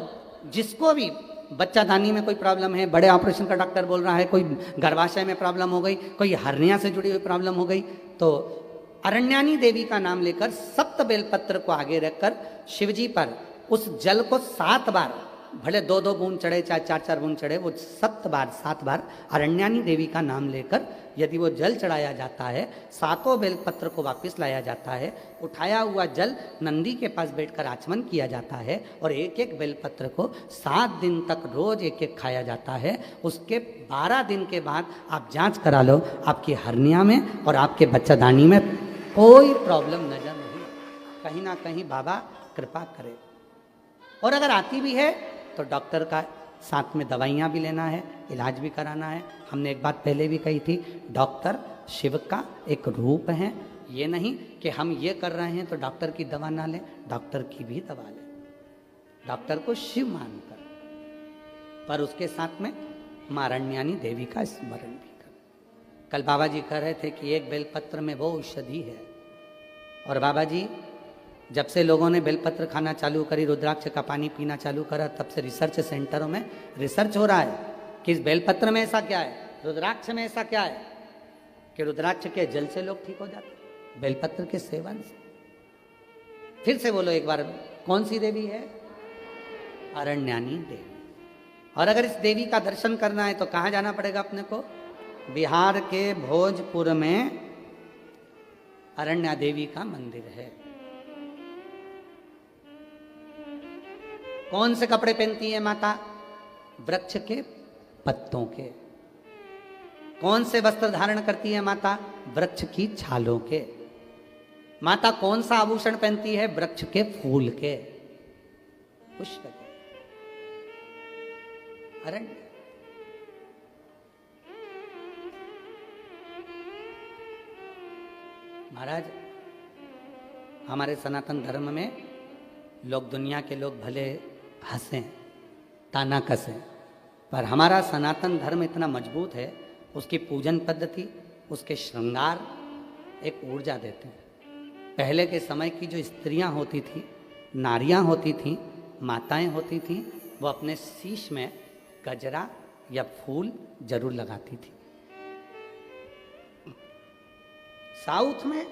[SPEAKER 1] जिसको भी बच्चादानी में कोई प्रॉब्लम है, बड़े ऑपरेशन का डॉक्टर बोल रहा है, कोई गर्भाशय में प्रॉब्लम हो गई, कोई हर्निया से जुड़ी हुई प्रॉब्लम हो गई, तो अरण्यानी देवी का नाम लेकर 7 बेलपत्र को आगे रखकर शिवजी पर उस जल को 7 बार, भले 2-2 बूंद चढ़े चाहे 4-4 बूंद चढ़े, वो 7 बार अरण्यानी देवी का नाम लेकर यदि वो जल चढ़ाया जाता है, 7 बेलपत्र को वापस लाया जाता है, उठाया हुआ जल नंदी के पास बैठकर आचमन किया जाता है, और एक एक बेलपत्र को 7 दिन तक रोज एक एक खाया जाता है। उसके 12 दिन के बाद आप जांच करा लो, आपकी हर्निया में और आपके बच्चादानी में कोई प्रॉब्लम नजर नहीं, कहीं ना कहीं बाबा कृपा करे। और अगर आती भी है तो डॉक्टर का साथ में दवाइयाँ भी लेना है, इलाज भी कराना है। हमने एक बात पहले भी कही थी, डॉक्टर शिव का एक रूप है। ये नहीं कि हम ये कर रहे हैं तो डॉक्टर की दवा ना लें, डॉक्टर की भी दवा लें, डॉक्टर को शिव मानकर, पर उसके साथ में मां अरण्यानी देवी का स्मरण भी कर। कल बाबा जी कह रहे थे कि एक बेलपत्र में वो औषधि है, और बाबा जी जब से लोगों ने बेलपत्र खाना चालू करी, रुद्राक्ष का पानी पीना चालू करा, तब से रिसर्च सेंटरों में रिसर्च हो रहा है कि इस बेलपत्र में ऐसा क्या है, रुद्राक्ष में ऐसा क्या है कि रुद्राक्ष के जल से लोग ठीक हो जाते हैं, बेलपत्र के सेवन से। फिर से बोलो एक बार, कौन सी देवी है? अरण्यानी देवी। और अगर इस देवी का दर्शन करना है तो कहाँ जाना पड़ेगा अपने को? बिहार के भोजपुर में अरण्या देवी का मंदिर है। कौन से कपड़े पहनती है माता? वृक्ष के पत्तों के। कौन से वस्त्र धारण करती है माता? वृक्ष की छालों के। माता कौन सा आभूषण पहनती है? वृक्ष के फूल के, पुष्प के। अरण्य। महाराज, हमारे सनातन धर्म में लोग, दुनिया के लोग भले हंसें, ताना कसें, पर हमारा सनातन धर्म इतना मजबूत है, उसकी पूजन पद्धति, उसके श्रृंगार एक ऊर्जा देते हैं। पहले के समय की जो स्त्रियां होती थी, नारियां होती थीं, माताएं होती थीं, वो अपने शीश में गजरा या फूल जरूर लगाती थी। साउथ में,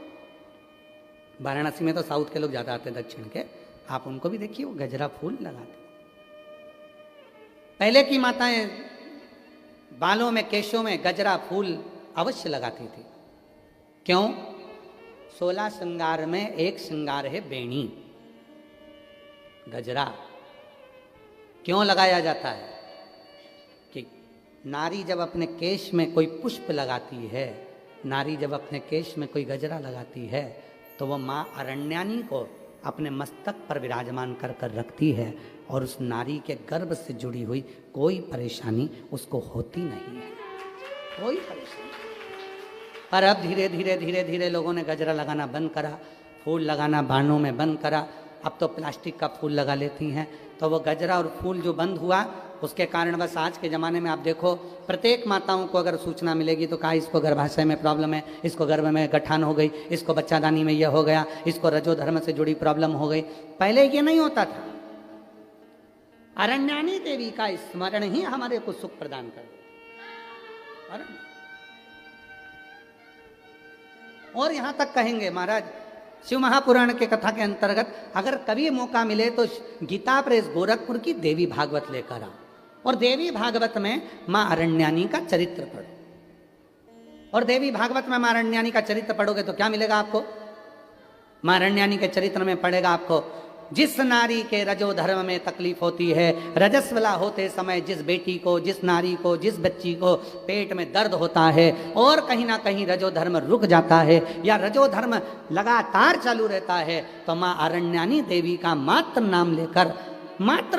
[SPEAKER 1] वाराणसी में तो साउथ के लोग ज़्यादा आते हैं, दक्षिण के, आप उनको भी देखिए, वो गजरा फूल लगाते। पहले की माताएं बालों में, केशों में गजरा फूल अवश्य लगाती थी। क्यों? 16 श्रृंगार में एक श्रृंगार है बेणी, गजरा। क्यों लगाया जाता है? कि नारी जब अपने केश में कोई पुष्प लगाती है, नारी जब अपने केश में कोई गजरा लगाती है, तो वह माँ अरण्यानी को अपने मस्तक पर विराजमान कर कर रखती है, और उस नारी के गर्भ से जुड़ी हुई कोई परेशानी उसको होती नहीं है, कोई परेशानी। पर अब धीरे धीरे धीरे धीरे लोगों ने गजरा लगाना बंद करा, फूल लगाना बाणों में बंद करा। अब तो प्लास्टिक का फूल लगा लेती हैं। तो वो गजरा और फूल जो बंद हुआ, उसके कारण बस आज के ज़माने में आप देखो, प्रत्येक माताओं को अगर सूचना मिलेगी तो कहा इसको गर्भाशय में प्रॉब्लम है, इसको गर्भ में गठान हो गई, इसको बच्चादानी में यह हो गया, इसको रजो धर्म से जुड़ी प्रॉब्लम हो गई। पहले ये नहीं होता था। अरण्यानी देवी का स्मरण ही हमारे को सुख प्रदान कर देता। और यहां तक कहेंगे महाराज, शिव महापुराण के कथा के अंतर्गत अगर कभी मौका मिले तो गीता प्रेस गोरखपुर की देवी भागवत लेकर आओ, और देवी भागवत में मां अरण्यानी का चरित्र पढ़ो। और देवी भागवत में मां अरण्यानी का चरित्र पढ़ोगे तो क्या मिलेगा आपको? मां अरण्यानी के चरित्र में पढ़ेगा आपको, जिस नारी के रजो धर्म में तकलीफ होती है, रजस्वला होते समय जिस बेटी को, जिस नारी को, जिस बच्ची को पेट में दर्द होता है, और कहीं ना कहीं रजो धर्म रुक जाता है या रजो धर्म लगातार चालू रहता है, तो मां अरण्यानी देवी का मात्र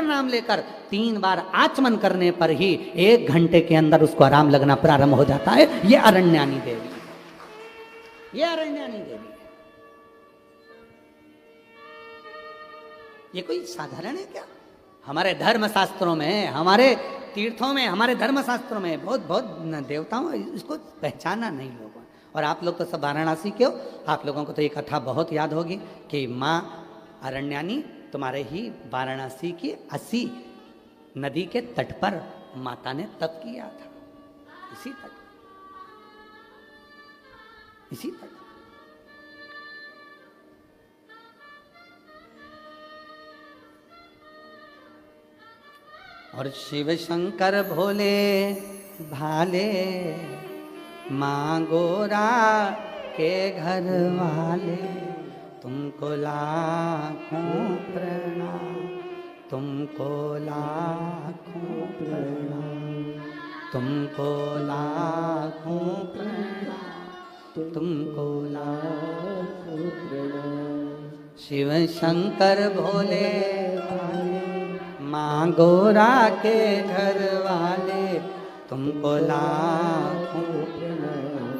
[SPEAKER 1] नाम लेकर 3 बार आचमन करने पर ही 1 घंटे के अंदर उसको आराम लगना प्रारंभ हो जाता है। ये अरण्यानी देवी, ये अरण्यानी देवी। ये कोई साधारण है क्या? हमारे धर्म शास्त्रों में, हमारे तीर्थों में, हमारे धर्म शास्त्रों में बहुत बहुत देवताओं, इसको पहचाना नहीं लोगों। और आप लोग तो सब वाराणसी के हो, आप लोगों को तो ये कथा बहुत याद होगी कि माँ अरण्यानी तुम्हारे ही वाराणसी की 80 नदी के तट पर माता ने तप किया था। इसी तट और शिव शंकर भोले भाले माँ गोरा के घर वाले, तुमको लाखों प्रणाम, तुमको लाखों प्रणाम, तुमको लाखों प्रणाम, तुमको लाखों प्रणाम। शिव शंकर भोले भाले माँ गोरा के घर वाले तुमको लाखों
[SPEAKER 2] प्रणाम,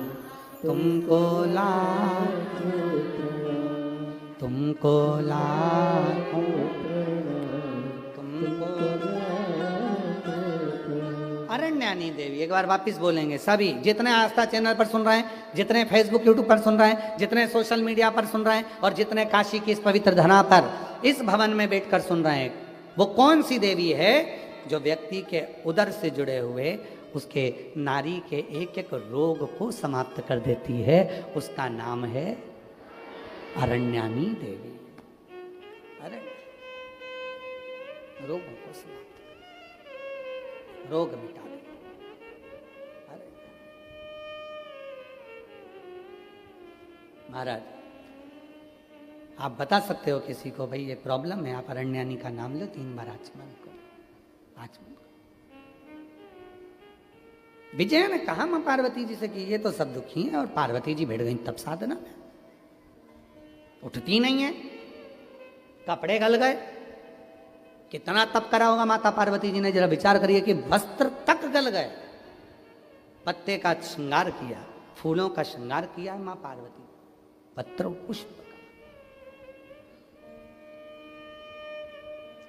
[SPEAKER 1] तुमको लाखों तुमको लाखों तुमको अरण्यानी देवी। एक बार वापिस बोलेंगे सभी, जितने आस्था चैनल पर सुन रहे हैं, जितने फेसबुक यूट्यूब पर सुन रहे हैं, जितने सोशल मीडिया पर सुन रहे हैं, और जितने काशी की इस पवित्र धरा पर इस भवन में बैठकर सुन रहे हैं, वो कौन सी देवी है जो व्यक्ति के उदर से जुड़े हुए उसके नारी के एक एक रोग को समाप्त कर देती है? उसका नाम है अरण्यानी देवी। अरे रोगों को समाप्त कर, रोग मिटा दे। अरे महाराज, आप बता सकते हो किसी को, भाई ये प्रॉब्लम है, आप अरण्यानी का नाम लो, 3 बार आचमन करो, आचमन करो। विजय ने कहा मां पार्वती जी से कि ये तो सब दुखी हैं, और पार्वती जी बैठ गई तब साधना में, उठती नहीं है, कपड़े गल गए। कितना तप करा होगा माता पार्वती जी ने, जरा विचार करिए कि वस्त्र तक गल गए। पत्ते का श्रृंगार किया, फूलों का श्रृंगार किया मां पार्वती, पत्र पुष्प का।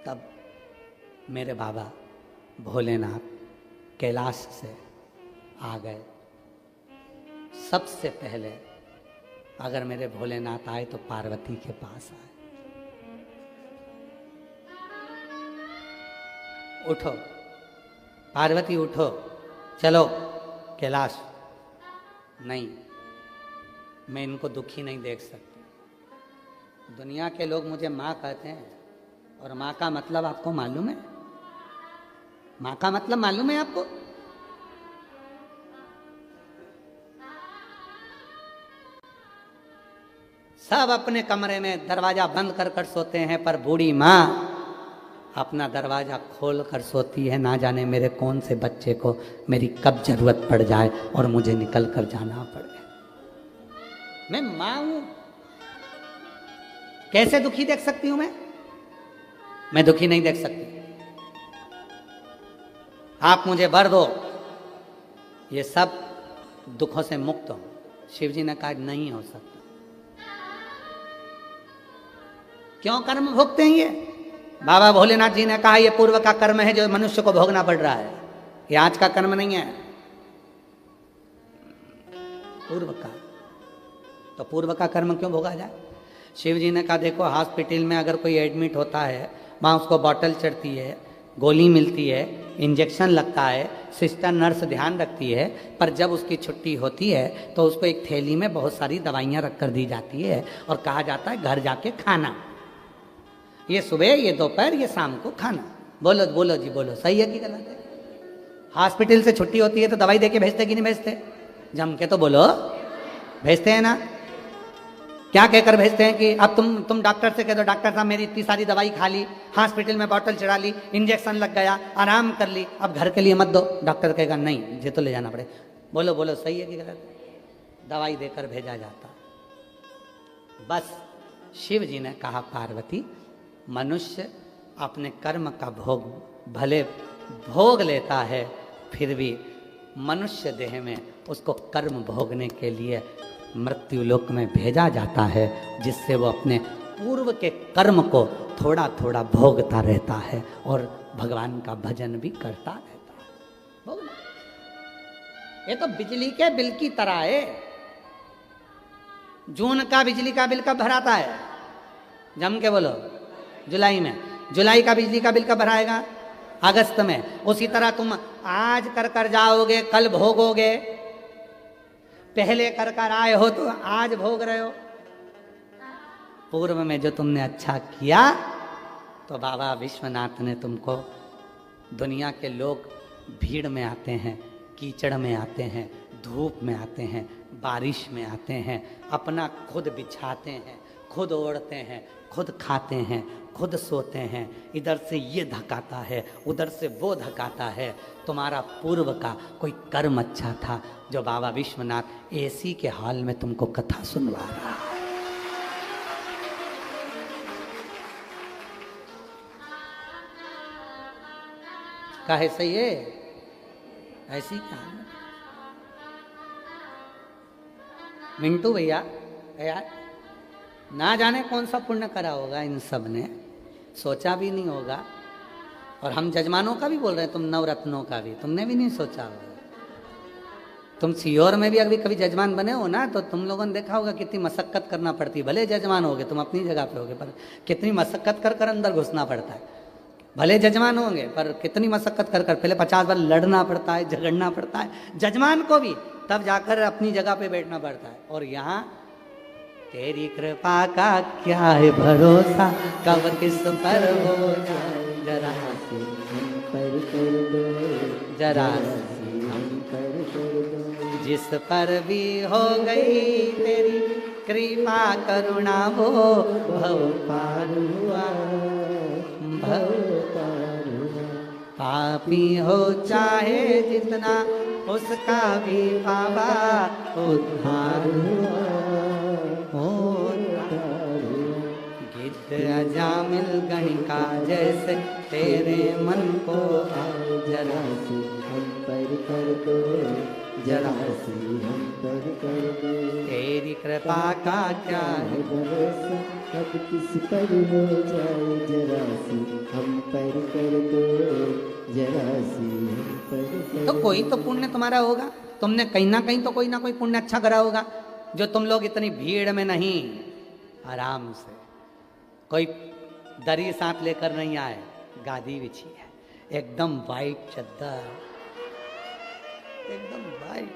[SPEAKER 1] तब मेरे बाबा भोलेनाथ कैलाश से आ गए। सबसे पहले अगर मेरे भोलेनाथ आए तो पार्वती के पास आए। उठो पार्वती, उठो, चलो कैलाश। नहीं, मैं इनको दुखी नहीं देख सकती। दुनिया के लोग मुझे माँ कहते हैं, और माँ का मतलब आपको मालूम है? माँ का मतलब मालूम है आपको? सब अपने कमरे में दरवाजा बंद कर कर सोते हैं, पर बूढ़ी माँ अपना दरवाजा खोल कर सोती है। ना जाने मेरे कौन से बच्चे को मेरी कब जरूरत पड़ जाए और मुझे निकल कर जाना पड़े। मैं माँ हूं, कैसे दुखी देख सकती हूं मैं दुखी नहीं देख सकती। आप मुझे वर दो, ये सब दुखों से मुक्त हो। शिव जी ने कहा नहीं हो सकता। क्यों कर्म भोगते हैं ये? बाबा भोलेनाथ जी ने कहा ये पूर्व का कर्म है जो मनुष्य को भोगना पड़ रहा है, ये आज का कर्म नहीं है, पूर्व का। तो पूर्व का कर्म क्यों भोगा जाए? शिव जी ने कहा देखो, हॉस्पिटल में अगर कोई एडमिट होता है, वहाँ उसको बॉटल चढ़ती है, गोली मिलती है, इंजेक्शन लगता है, सिस्टर नर्स ध्यान रखती है, पर जब उसकी छुट्टी होती है तो उसको एक थैली में बहुत सारी दवाइयाँ रख कर दी जाती है और कहा जाता है घर जाके खाना, ये सुबह, ये दोपहर, ये शाम को खाना। बोलो बोलो जी, बोलो, सही है कि गलत है? हॉस्पिटल से छुट्टी होती है तो दवाई देके भेजते कि नहीं भेजते? जम के तो बोलो, भेजते हैं ना? क्या कहकर भेजते हैं कि अब तुम डॉक्टर से कह दो, डॉक्टर साहब मेरी इतनी सारी दवाई खा ली, हॉस्पिटल में बॉटल चढ़ा ली, इंजेक्शन लग गया, आराम कर ली, अब घर के लिए मत दो। डॉक्टर कहेगा नहीं, मुझे तो ले जाना पड़े। बोलो बोलो, सही है कि गलत? दवाई देकर भेजा जाता। बस शिव जी ने कहा पार्वती, मनुष्य अपने कर्म का भोग भले भोग लेता है, फिर भी मनुष्य देह में उसको कर्म भोगने के लिए मृत्यु लोक में भेजा जाता है, जिससे वो अपने पूर्व के कर्म को थोड़ा थोड़ा भोगता रहता है और भगवान का भजन भी करता रहता है। भोगना, ये तो बिजली के बिल की तरह है। जून का बिजली का बिल कब भराता है? जम के बोलो, जुलाई में। जुलाई का बिजली का बिल कब भराएगा? अगस्त में। उसी तरह तुम आज कर कर जाओगे, कल भोगोगे। पहले कर कर आए हो तो आज भोग रहे हो। पूर्व में जो तुमने अच्छा किया तो बाबा विश्वनाथ ने तुमको, दुनिया के लोग भीड़ में आते हैं, कीचड़ में आते हैं, धूप में आते हैं, बारिश में आते हैं, अपना खुद बिछाते हैं, खुद ओढ़ते हैं, खुद खाते हैं, खुद सोते हैं। इधर से ये धकाता है, उधर से वो धकाता है। तुम्हारा पूर्व का कोई कर्म अच्छा था जो बाबा विश्वनाथ एसी के हाल में तुमको कथा सुनवा रहा है। पक्का है सही है? ऐसी कहानी। मिंटू भैया यार, ना जाने कौन सा पुण्य करा होगा इन सब ने, सोचा भी नहीं होगा। और हम जजमानों का भी बोल रहे हैं, तुम नवरत्नों का भी तुमने भी नहीं सोचा होगा। तुम सीहोर में भी अभी कभी जजमान बने हो ना, तो तुम लोगों ने देखा होगा कितनी मशक्कत करना पड़ती है। भले जजमान होगे, तुम अपनी जगह पे होगे, पर कितनी मशक्कत कर कर अंदर घुसना पड़ता है। भले जजमान होंगे पर कितनी मशक्कत कर कर पहले 50 बार लड़ना पड़ता है, झगड़ना पड़ता है जजमान को भी, तब जाकर अपनी जगह पे बैठना पड़ता है। और यहाँ तेरी कृपा का क्या है भरोसा, कब किस पर हो जाए जरा
[SPEAKER 2] पर कर दो,
[SPEAKER 1] जरा
[SPEAKER 2] हम पर कर दो।
[SPEAKER 1] जिस पर भी हो गई तेरी कृपा करुणा, वो भव पार हुआ, भव
[SPEAKER 2] पार हुआ।
[SPEAKER 1] पापी हो चाहे जितना, उसका भी पापा उद्धार हुआ, गिद्ध अजामिल गणिका जैसे तेरे मन को आए जरा
[SPEAKER 2] से हम पर कर दो, जरा से हम पर कर दो।
[SPEAKER 1] तेरी कृपा का क्या है
[SPEAKER 2] भरोसा, कब किस पर हो जाए जरा से हम पर कर दो, जरा से हम पर कर
[SPEAKER 1] तो कोई तो पुण्य तुम्हारा होगा, तुमने कहीं ना कहीं तो कोई ना कोई पुण्य अच्छा करा होगा, जो तुम लोग इतनी भीड़ में नहीं, आराम से, कोई दरी साथ लेकर नहीं आए, गादी बिछी है, एकदम वाइट चद्दर, एकदम वाइट,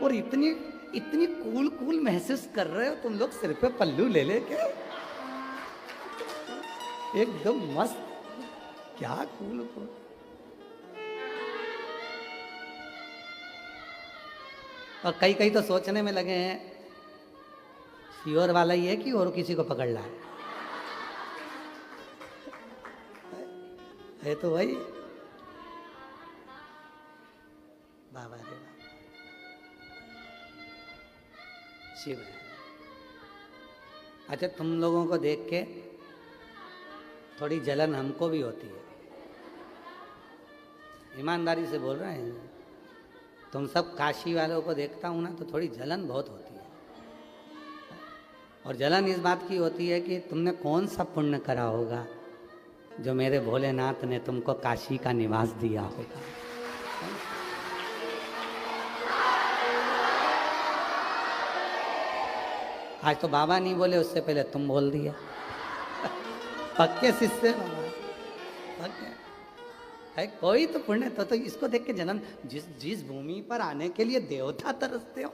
[SPEAKER 1] और इतनी इतनी कूल कूल महसूस कर रहे हो तुम लोग, सिर पे पल्लू ले लेके, एकदम मस्त, क्या कूल कूल। और कई कई तो सोचने में लगे हैं सीहोर वाला ही है कि और किसी को पकड़ ला है तो भाई बाबा रे बाबा, शिव है। अच्छा, तुम लोगों को देख के थोड़ी जलन हमको भी होती है, ईमानदारी से बोल रहे हैं। तुम सब काशी वालों को देखता हूं ना, तो थोड़ी जलन बहुत होती है। और जलन इस बात की होती है कि तुमने कौन सा पुण्य करा होगा जो मेरे भोलेनाथ ने तुमको काशी का निवास दिया होगा। आज तो बाबा नहीं बोले, उससे पहले तुम बोल दिया। पक्के शिष्य बाबा, पक्के है। कोई तो पुण्य तो इसको देख के जन्म, जिस भूमि पर आने के लिए देवता तरसते हो,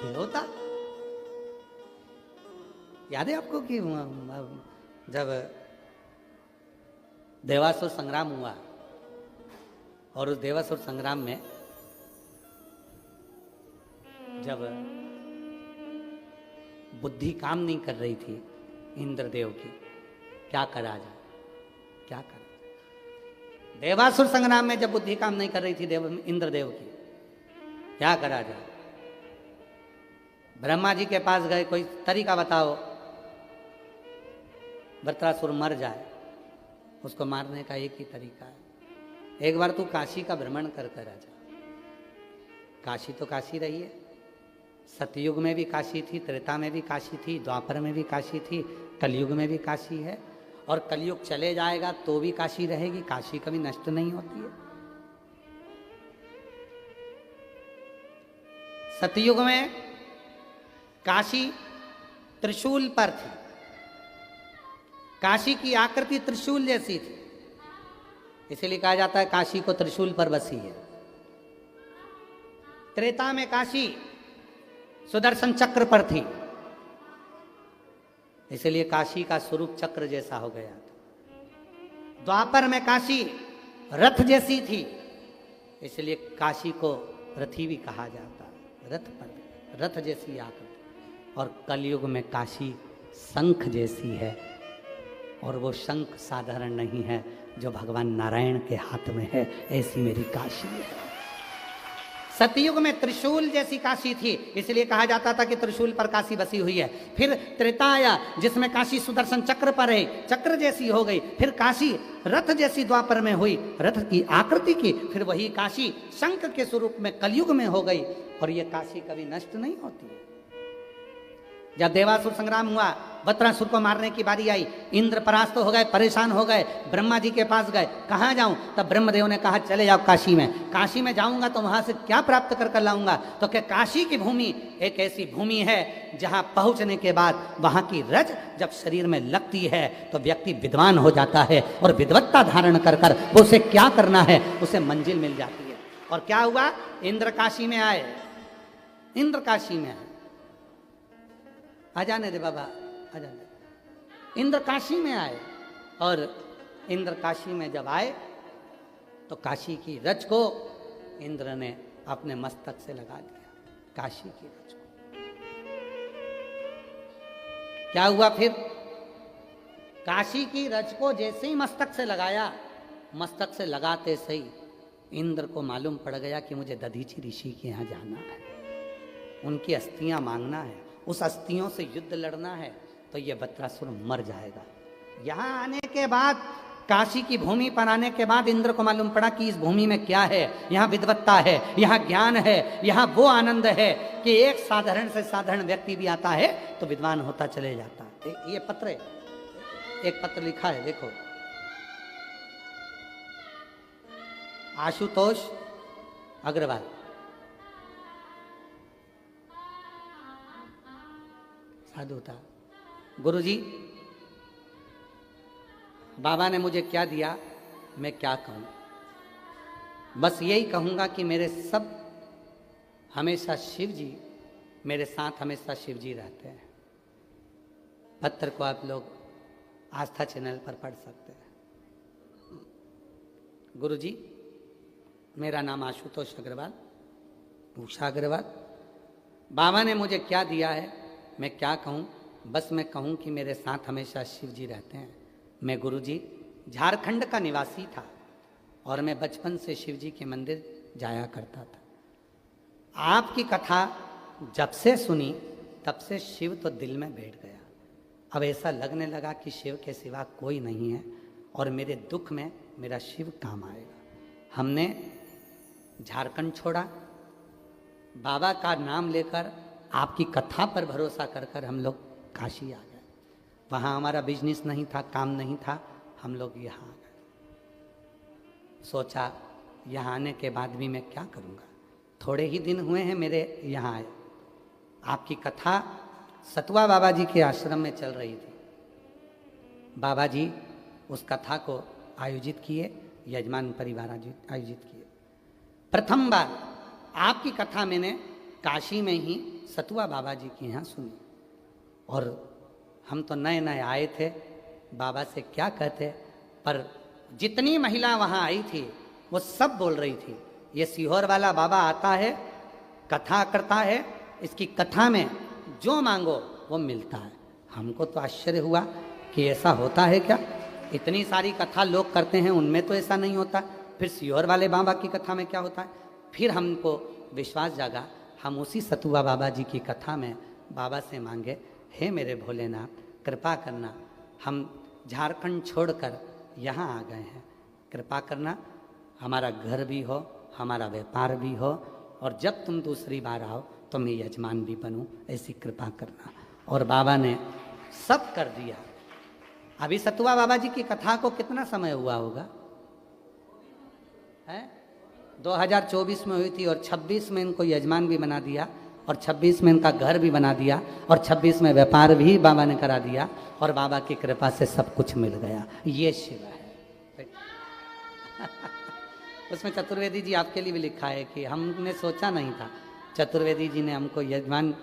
[SPEAKER 1] देवता। याद है आपको कि जब देवासुर संग्राम हुआ, और उस देवासुर संग्राम में जब बुद्धि काम नहीं कर रही थी इंद्रदेव की, क्या करा जाए, क्या करा। देवासुर संग्राम में जब बुद्धि काम नहीं कर रही थी इंद्रदेव की, क्या करा जाए। ब्रह्मा जी के पास गए, कोई तरीका बताओ वृत्रासुर मर जाए। उसको मारने का एक ही तरीका है, एक बार तू काशी का भ्रमण कर कर आ जा। काशी तो काशी रही है, सतयुग में भी काशी थी, त्रेता में भी काशी थी, द्वापर में भी काशी थी, कलयुग में भी काशी है, और कलयुग चले जाएगा तो भी काशी रहेगी। काशी कभी नष्ट नहीं होती है। सतयुग में काशी त्रिशूल पर थी, काशी की आकृति त्रिशूल जैसी थी, इसलिए कहा जाता है काशी को त्रिशूल पर बसी है। त्रेता में काशी सुदर्शन चक्र पर थी, इसलिए काशी का स्वरूप चक्र जैसा हो गया था। द्वापर में काशी रथ जैसी थी, इसलिए काशी को रथी भी कहा जाता है, रथ पर, रथ जैसी आकृति। और कलयुग में काशी शंख जैसी है, और वो शंख साधारण नहीं है, जो भगवान नारायण के हाथ में है, ऐसी मेरी काशी है। सतयुग में त्रिशूल जैसी काशी थी, इसलिए कहा जाता था कि त्रिशूल पर काशी बसी हुई है। फिर त्रेता आया जिसमें काशी सुदर्शन चक्र पर है, चक्र जैसी हो गई। फिर काशी रथ जैसी द्वापर में हुई, रथ की आकृति की। फिर वही काशी शंख के स्वरूप में कलयुग में हो गई। और ये काशी कभी नष्ट नहीं होती है। जब देवासुर संग्राम हुआ, वत्रासुर को मारने की बारी आई, इंद्र परास्त हो गए, परेशान हो गए, ब्रह्मा जी के पास गए, कहाँ जाऊं? तब ब्रह्मदेव ने कहा चले जाओ काशी में। काशी में जाऊंगा तो वहां से क्या प्राप्त कर लाऊंगा? तो क्या काशी की भूमि एक ऐसी भूमि है जहां पहुंचने के बाद वहां की रज जब शरीर में लगती है तो व्यक्ति विद्वान हो जाता है, और विद्वत्ता धारण कर कर वो उसे क्या करना है उसे मंजिल मिल जाती है। और क्या हुआ? इंद्र काशी में आए, इंद्र काशी में आए। आ जाने दे बाबा, आ जाने। इंद्र काशी में आए, और इंद्र काशी में जब आए तो काशी की रज को इंद्र ने अपने मस्तक से लगा दिया, काशी की रज को। क्या हुआ फिर? काशी की रज को जैसे ही मस्तक से लगाया, मस्तक से लगाते सही इंद्र को मालूम पड़ गया कि मुझे दधीचि ऋषि के यहाँ जाना है, उनकी अस्थियां मांगना है, उस अस्थियों से युद्ध लड़ना है, तो ये वत्रासुर मर जाएगा। यहाँ आने के बाद, काशी की भूमि पर आने के बाद इंद्र को मालूम पड़ा कि इस भूमि में क्या है। यहाँ विद्वत्ता है, यहाँ ज्ञान है, यहाँ वो आनंद है कि एक साधारण से साधारण व्यक्ति भी आता है तो विद्वान होता चले जाता है। ये पत्र है, एक पत्र लिखा है, देखो, आशुतोष अग्रवाल। साधु था। गुरुजी, बाबा ने मुझे क्या दिया मैं क्या कहूं? बस यही कहूंगा कि मेरे सब हमेशा शिव जी मेरे साथ, हमेशा शिव जी रहते हैं। पत्र को आप लोग आस्था चैनल पर पढ़ सकते हैं। गुरुजी, मेरा नाम आशुतोष अग्रवाल, उषा अग्रवाल। बाबा ने मुझे क्या दिया है मैं क्या कहूँ? बस मैं कहूँ कि मेरे साथ हमेशा शिव जी रहते हैं। मैं गुरुजी झारखंड का निवासी था, और मैं बचपन से शिव जी के मंदिर जाया करता था। आपकी कथा जब से सुनी तब से शिव तो दिल में बैठ गया। अब ऐसा लगने लगा कि शिव के सिवा कोई नहीं है, और मेरे दुख में मेरा शिव काम आएगा। हमने झारखंड छोड़ा, बाबा का नाम लेकर, आपकी कथा पर भरोसा कर कर हम लोग काशी आ गए। वहाँ हमारा बिजनेस नहीं था, काम नहीं था, हम लोग यहाँ आ गए। सोचा यहाँ आने के बाद भी मैं क्या करूँगा? थोड़े ही दिन हुए हैं मेरे यहाँ आए। आपकी कथा सतुआ बाबा जी के आश्रम में चल रही थी। बाबा जी उस कथा को आयोजित किए, यजमान परिवार आयोजित किए। प्रथम बार आपकी कथा मैंने काशी में ही सतुआ बाबा जी के यहाँ सुनी, और हम तो नए नए आए थे, बाबा से क्या कहते, पर जितनी महिला वहाँ आई थी वो सब बोल रही थी, ये सीहोर वाला बाबा आता है, कथा करता है, इसकी कथा में जो मांगो वो मिलता है। हमको तो आश्चर्य हुआ कि ऐसा होता है क्या? इतनी सारी कथा लोग करते हैं, उनमें तो ऐसा नहीं होता, फिर सीहोर वाले बाबा की कथा में क्या होता है? फिर हमको विश्वास जागा। हम उसी सतुआ बाबा जी की कथा में बाबा से मांगे, हे मेरे भोलेनाथ कृपा करना, हम झारखंड छोड़कर यहाँ आ गए हैं, कृपा करना, हमारा घर भी हो, हमारा व्यापार भी हो, और जब तुम दूसरी बार आओ तो मैं यजमान भी बनूं, ऐसी कृपा करना। और बाबा ने सब कर दिया। अभी सतुआ बाबा जी की कथा को कितना समय हुआ होगा? है 2024 में हुई थी, और 26 में इनको यजमान भी बना दिया, और 26 में इनका घर भी बना दिया, और 26 में व्यापार भी बाबा ने करा दिया, और बाबा की कृपा से सब कुछ मिल गया। ये शिव है। उसमें चतुर्वेदी जी आपके लिए भी लिखा है कि हमने सोचा नहीं था, चतुर्वेदी जी ने हमको यजमान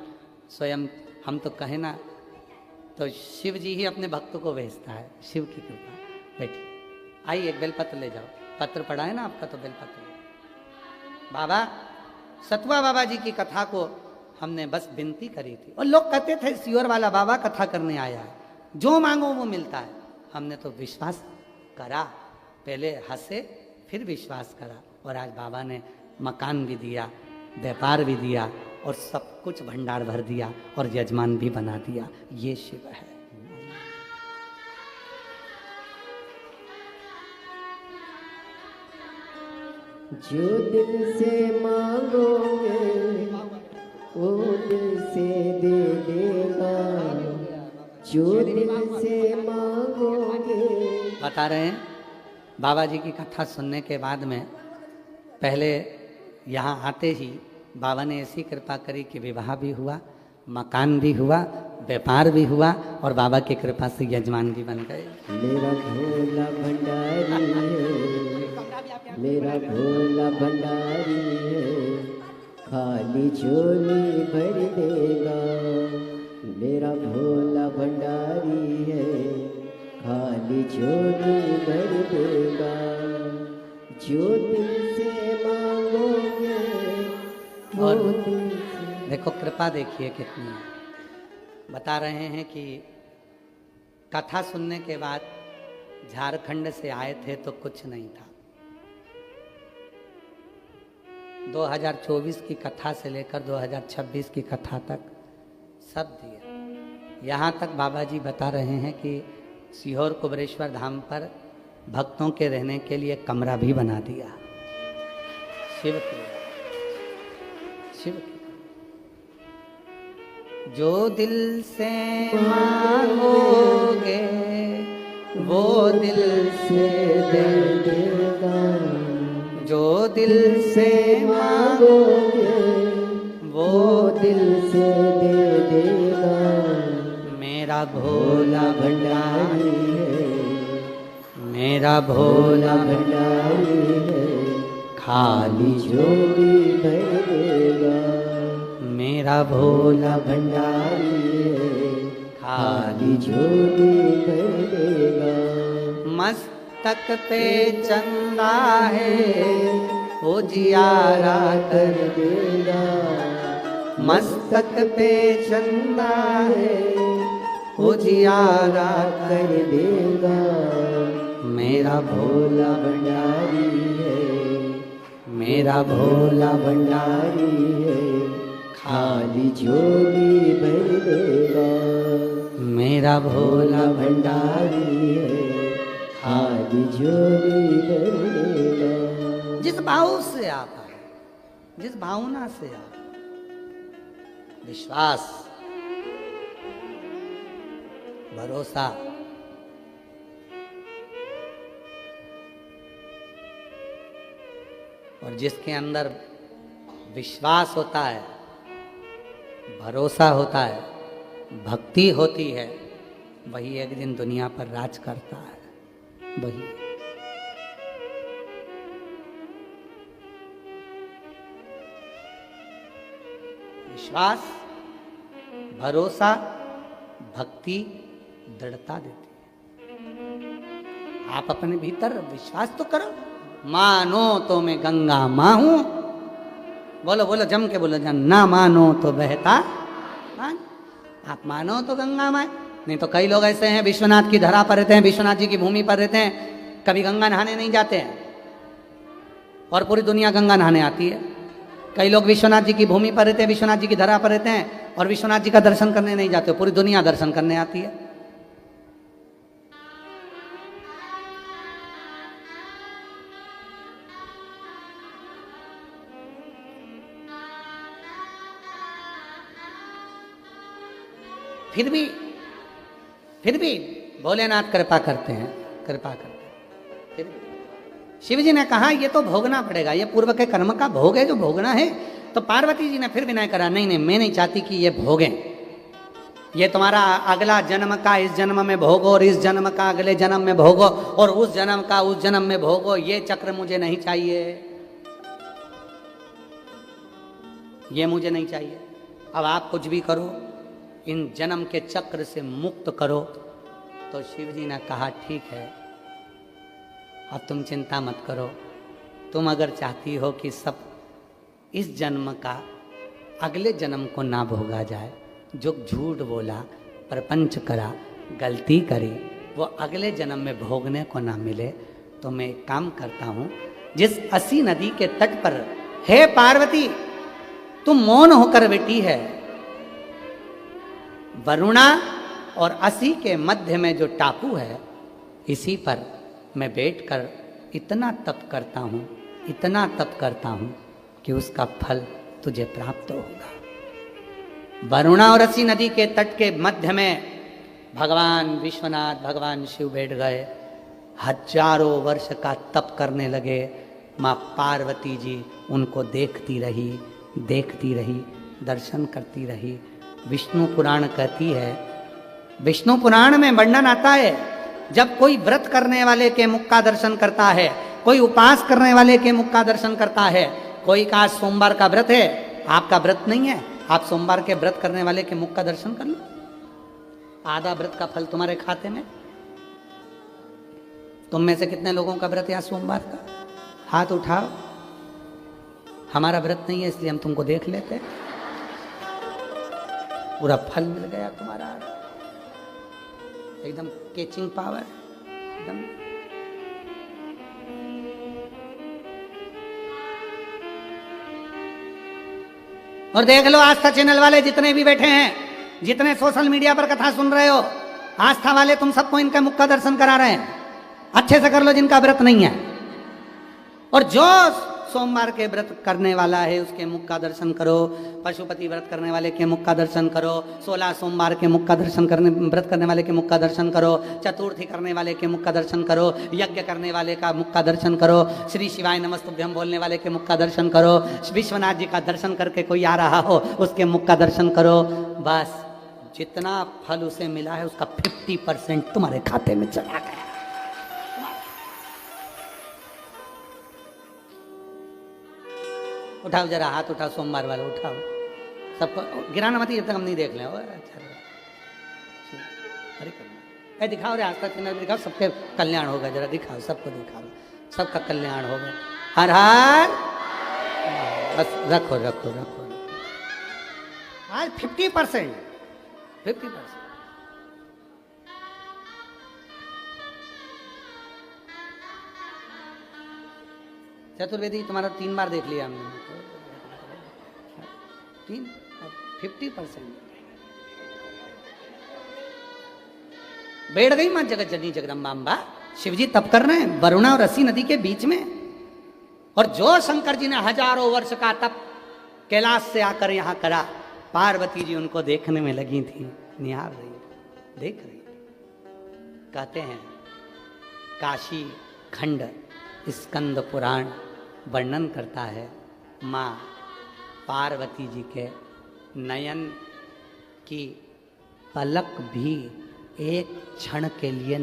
[SPEAKER 1] स्वयं, हम तो कहे ना, तो शिव जी ही अपने भक्तों को भेजता है, शिव की कृपा। बैठिए, आइए एक बेलपत्र ले जाओ, पत्र पढ़ा है ना आपका, तो बेलपत्र। बाबा सतुआ बाबा जी की कथा को हमने बस विनती करी थी, और लोग कहते थे सीहोर वाला बाबा कथा करने आया है, जो मांगो वो मिलता है। हमने तो विश्वास करा, पहले हंसे फिर विश्वास करा, और आज बाबा ने मकान भी दिया, व्यापार भी दिया और सब कुछ भंडार भर दिया और यजमान भी बना दिया। ये शिव है।
[SPEAKER 2] जो दिल से मांगोगे वो दिल से दे देगा, जो दिल से मांगोगे।
[SPEAKER 1] बता रहे हैं बाबा जी की कथा सुनने के बाद में पहले यहाँ आते ही बाबा ने ऐसी कृपा करी कि विवाह भी हुआ, मकान भी हुआ, व्यापार भी हुआ और बाबा की कृपा से यजमान भी बन गए।
[SPEAKER 2] मेरा भोला भंडारी है, मेरा भोला भंडारी है, खाली झोली भर देगा। मेरा भोला भंडारी है, खाली झोली भर देगा। जो दिल से मांगोगे वो दिल से।
[SPEAKER 1] देखो कृपा देखिए कितनी है। बता रहे हैं कि कथा सुनने के बाद झारखंड से आए थे तो कुछ नहीं था। 2024 की कथा से लेकर 2026 की कथा तक सब दिए। यहाँ तक बाबा जी बता रहे हैं कि सीहोर कुबरेश्वर धाम पर भक्तों के रहने के लिए कमरा भी बना दिया। शिव की, शिव की। जो दिल से मांगोगे वो दिल
[SPEAKER 2] से दे देगा,
[SPEAKER 1] जो दिल से
[SPEAKER 2] मांगोगे
[SPEAKER 1] वो
[SPEAKER 2] दिल से दे देगा।
[SPEAKER 1] मेरा भोला
[SPEAKER 2] भंडारी है,
[SPEAKER 1] मेरा भोला
[SPEAKER 2] भंडारी है, खाली झोली भर देगा।
[SPEAKER 1] मेरा भोला
[SPEAKER 2] भंडारी है, खाली झोली भर देगा।
[SPEAKER 1] मस्तक पे चंदा है उजियारा कर
[SPEAKER 2] देगा।
[SPEAKER 1] मस्तक पे चंदा है उजियारा
[SPEAKER 2] कर देगा।
[SPEAKER 1] मेरा
[SPEAKER 2] भोला भंडारी है,
[SPEAKER 1] मेरा भोला
[SPEAKER 2] भंडारी है, खाली झोली भर देगा।
[SPEAKER 1] मेरा भोला
[SPEAKER 2] भंडारी है, खाली झोली भर देगा।
[SPEAKER 1] जिस भाव से आता है, जिस भावना से आता है, विश्वास, भरोसा, और जिसके अंदर विश्वास होता है, भरोसा होता है, भक्ति होती है, वही एक दिन दुनिया पर राज करता है। वही विश्वास, भरोसा, भक्ति दृढ़ता देती है। आप अपने भीतर विश्वास तो करो। मानो तो मैं गंगा माँ हूं। बोलो बोलो जम के बोलो, जन ना मानो तो बहता मान। आप मानो तो गंगा माँ, नहीं तो कई लोग ऐसे हैं विश्वनाथ की धरा पर रहते हैं, विश्वनाथ जी की भूमि पर रहते हैं, कभी गंगा नहाने नहीं जाते हैं और पूरी दुनिया गंगा नहाने आती है। कई लोग विश्वनाथ जी की भूमि पर रहते हैं, विश्वनाथ जी की धरा पर रहते हैं और विश्वनाथ जी का दर्शन करने नहीं जाते, पूरी दुनिया दर्शन करने आती है। फिर भी भोलेनाथ कृपा करते हैं, कृपा करते हैं। फिर भी शिव जी ने कहा ये तो भोगना पड़ेगा, ये पूर्व के कर्म का भोग है जो भोगना है। तो पार्वती जी ने फिर विनय करा, नहीं नहीं मैं नहीं चाहती कि ये भोगें, ये तुम्हारा अगला जन्म का इस जन्म में भोगो और इस जन्म का अगले जन्म में भोगो और उस जन्म का उस जन्म में भोगो, ये चक्र मुझे नहीं चाहिए, ये मुझे नहीं चाहिए। अब आप कुछ भी करो, इन जन्म के चक्र से मुक्त करो। तो शिव जी ने कहा ठीक है, अब तुम चिंता मत करो, तुम अगर चाहती हो कि सब इस जन्म का अगले जन्म को ना भोगा जाए, जो झूठ बोला, प्रपंच करा, गलती करी, वो अगले जन्म में भोगने को ना मिले, तो मैं एक काम करता हूँ, जिस 80 नदी के तट पर, हे पार्वती तू मौन होकर बैठी है। वरुणा और असी के मध्य में जो टापू है, इसी पर मैं बैठकर इतना तप करता हूं, इतना तप करता हूं कि उसका फल तुझे प्राप्त होगा। वरुणा और असी नदी के तट के मध्य में भगवान विश्वनाथ, भगवान शिव बैठ गए। हजारों वर्ष का तप करने लगे। माँ पार्वती जी उनको देखती रही, देखती रही, दर्शन करती रही। विष्णु पुराण कहती है, विष्णु पुराण में वर्णन आता है, जब कोई व्रत करने वाले के मुख का दर्शन करता है, कोई उपास करने वाले के मुख का दर्शन करता है। कोई का आज सोमवार का व्रत है, आपका व्रत नहीं है, आप सोमवार के व्रत करने वाले के मुख का दर्शन कर लो, आधा व्रत का फल तुम्हारे खाते में। तुम में से कितने लोगों का व्रत है आज सोमवार का? हाथ उठाओ। हमारा व्रत नहीं है इसलिए हम तुमको देख लेते हैं। पूरा फल मिल गया तुम्हारा, एकदम कैचिंग पावर एकदम। और देख लो आस्था चैनल वाले जितने भी बैठे हैं, जितने सोशल मीडिया पर कथा सुन रहे हो, आस्था वाले तुम सबको इनका मुख का दर्शन करा रहे हैं। अच्छे से कर लो जिनका व्रत नहीं है। और जो सोमवार के व्रत करने वाला है उसके मुख का दर्शन करो, पशुपति व्रत करने वाले के मुख का दर्शन करो, 16 सोमवार के मुख का दर्शन करने, व्रत करने वाले के मुख का दर्शन करो, चतुर्थी करने वाले के मुख का दर्शन करो, यज्ञ करने वाले का मुख का दर्शन करो, श्री शिवाय नमस्तुभ्यम बोलने वाले के मुख का दर्शन करो, विश्वनाथ जी का दर्शन करके कोई आ रहा हो उसके मुख का दर्शन करो। बस जितना फल उसे मिला है उसका 50% तुम्हारे खाते में चला गया। उठाओ जरा हाथ उठाओ, सोमवार वाले उठाओ, सबको गिराना मत, जब तक हम नहीं देख लें। अच्छा अरे दिखाओ रे, आस्था चैनल में दिखाओ, सबके कल्याण होगा। जरा दिखाओ, सबको दिखाओ, सबका कल्याण होगा। हर हर, बस रखो रखो रखो। आज 50%। चतुर्वेदी तुम्हारा 3 बार देख लिया हमने, 50%। बैठ गई मां जगत जननी जगदम्बा। शिवजी तप कर रहे हैं वरुणा और असी नदी के बीच में। और जो शंकर जी ने हजारों वर्ष का तप कैलाश से आकर यहां करा, पार्वती जी उनको देखने में लगी थी, निहार रही, देख रही। कहते हैं काशी खंड स्कंद पुराण वर्णन करता है, माँ पार्वती जी के नयन की पलक भी एक क्षण के लिए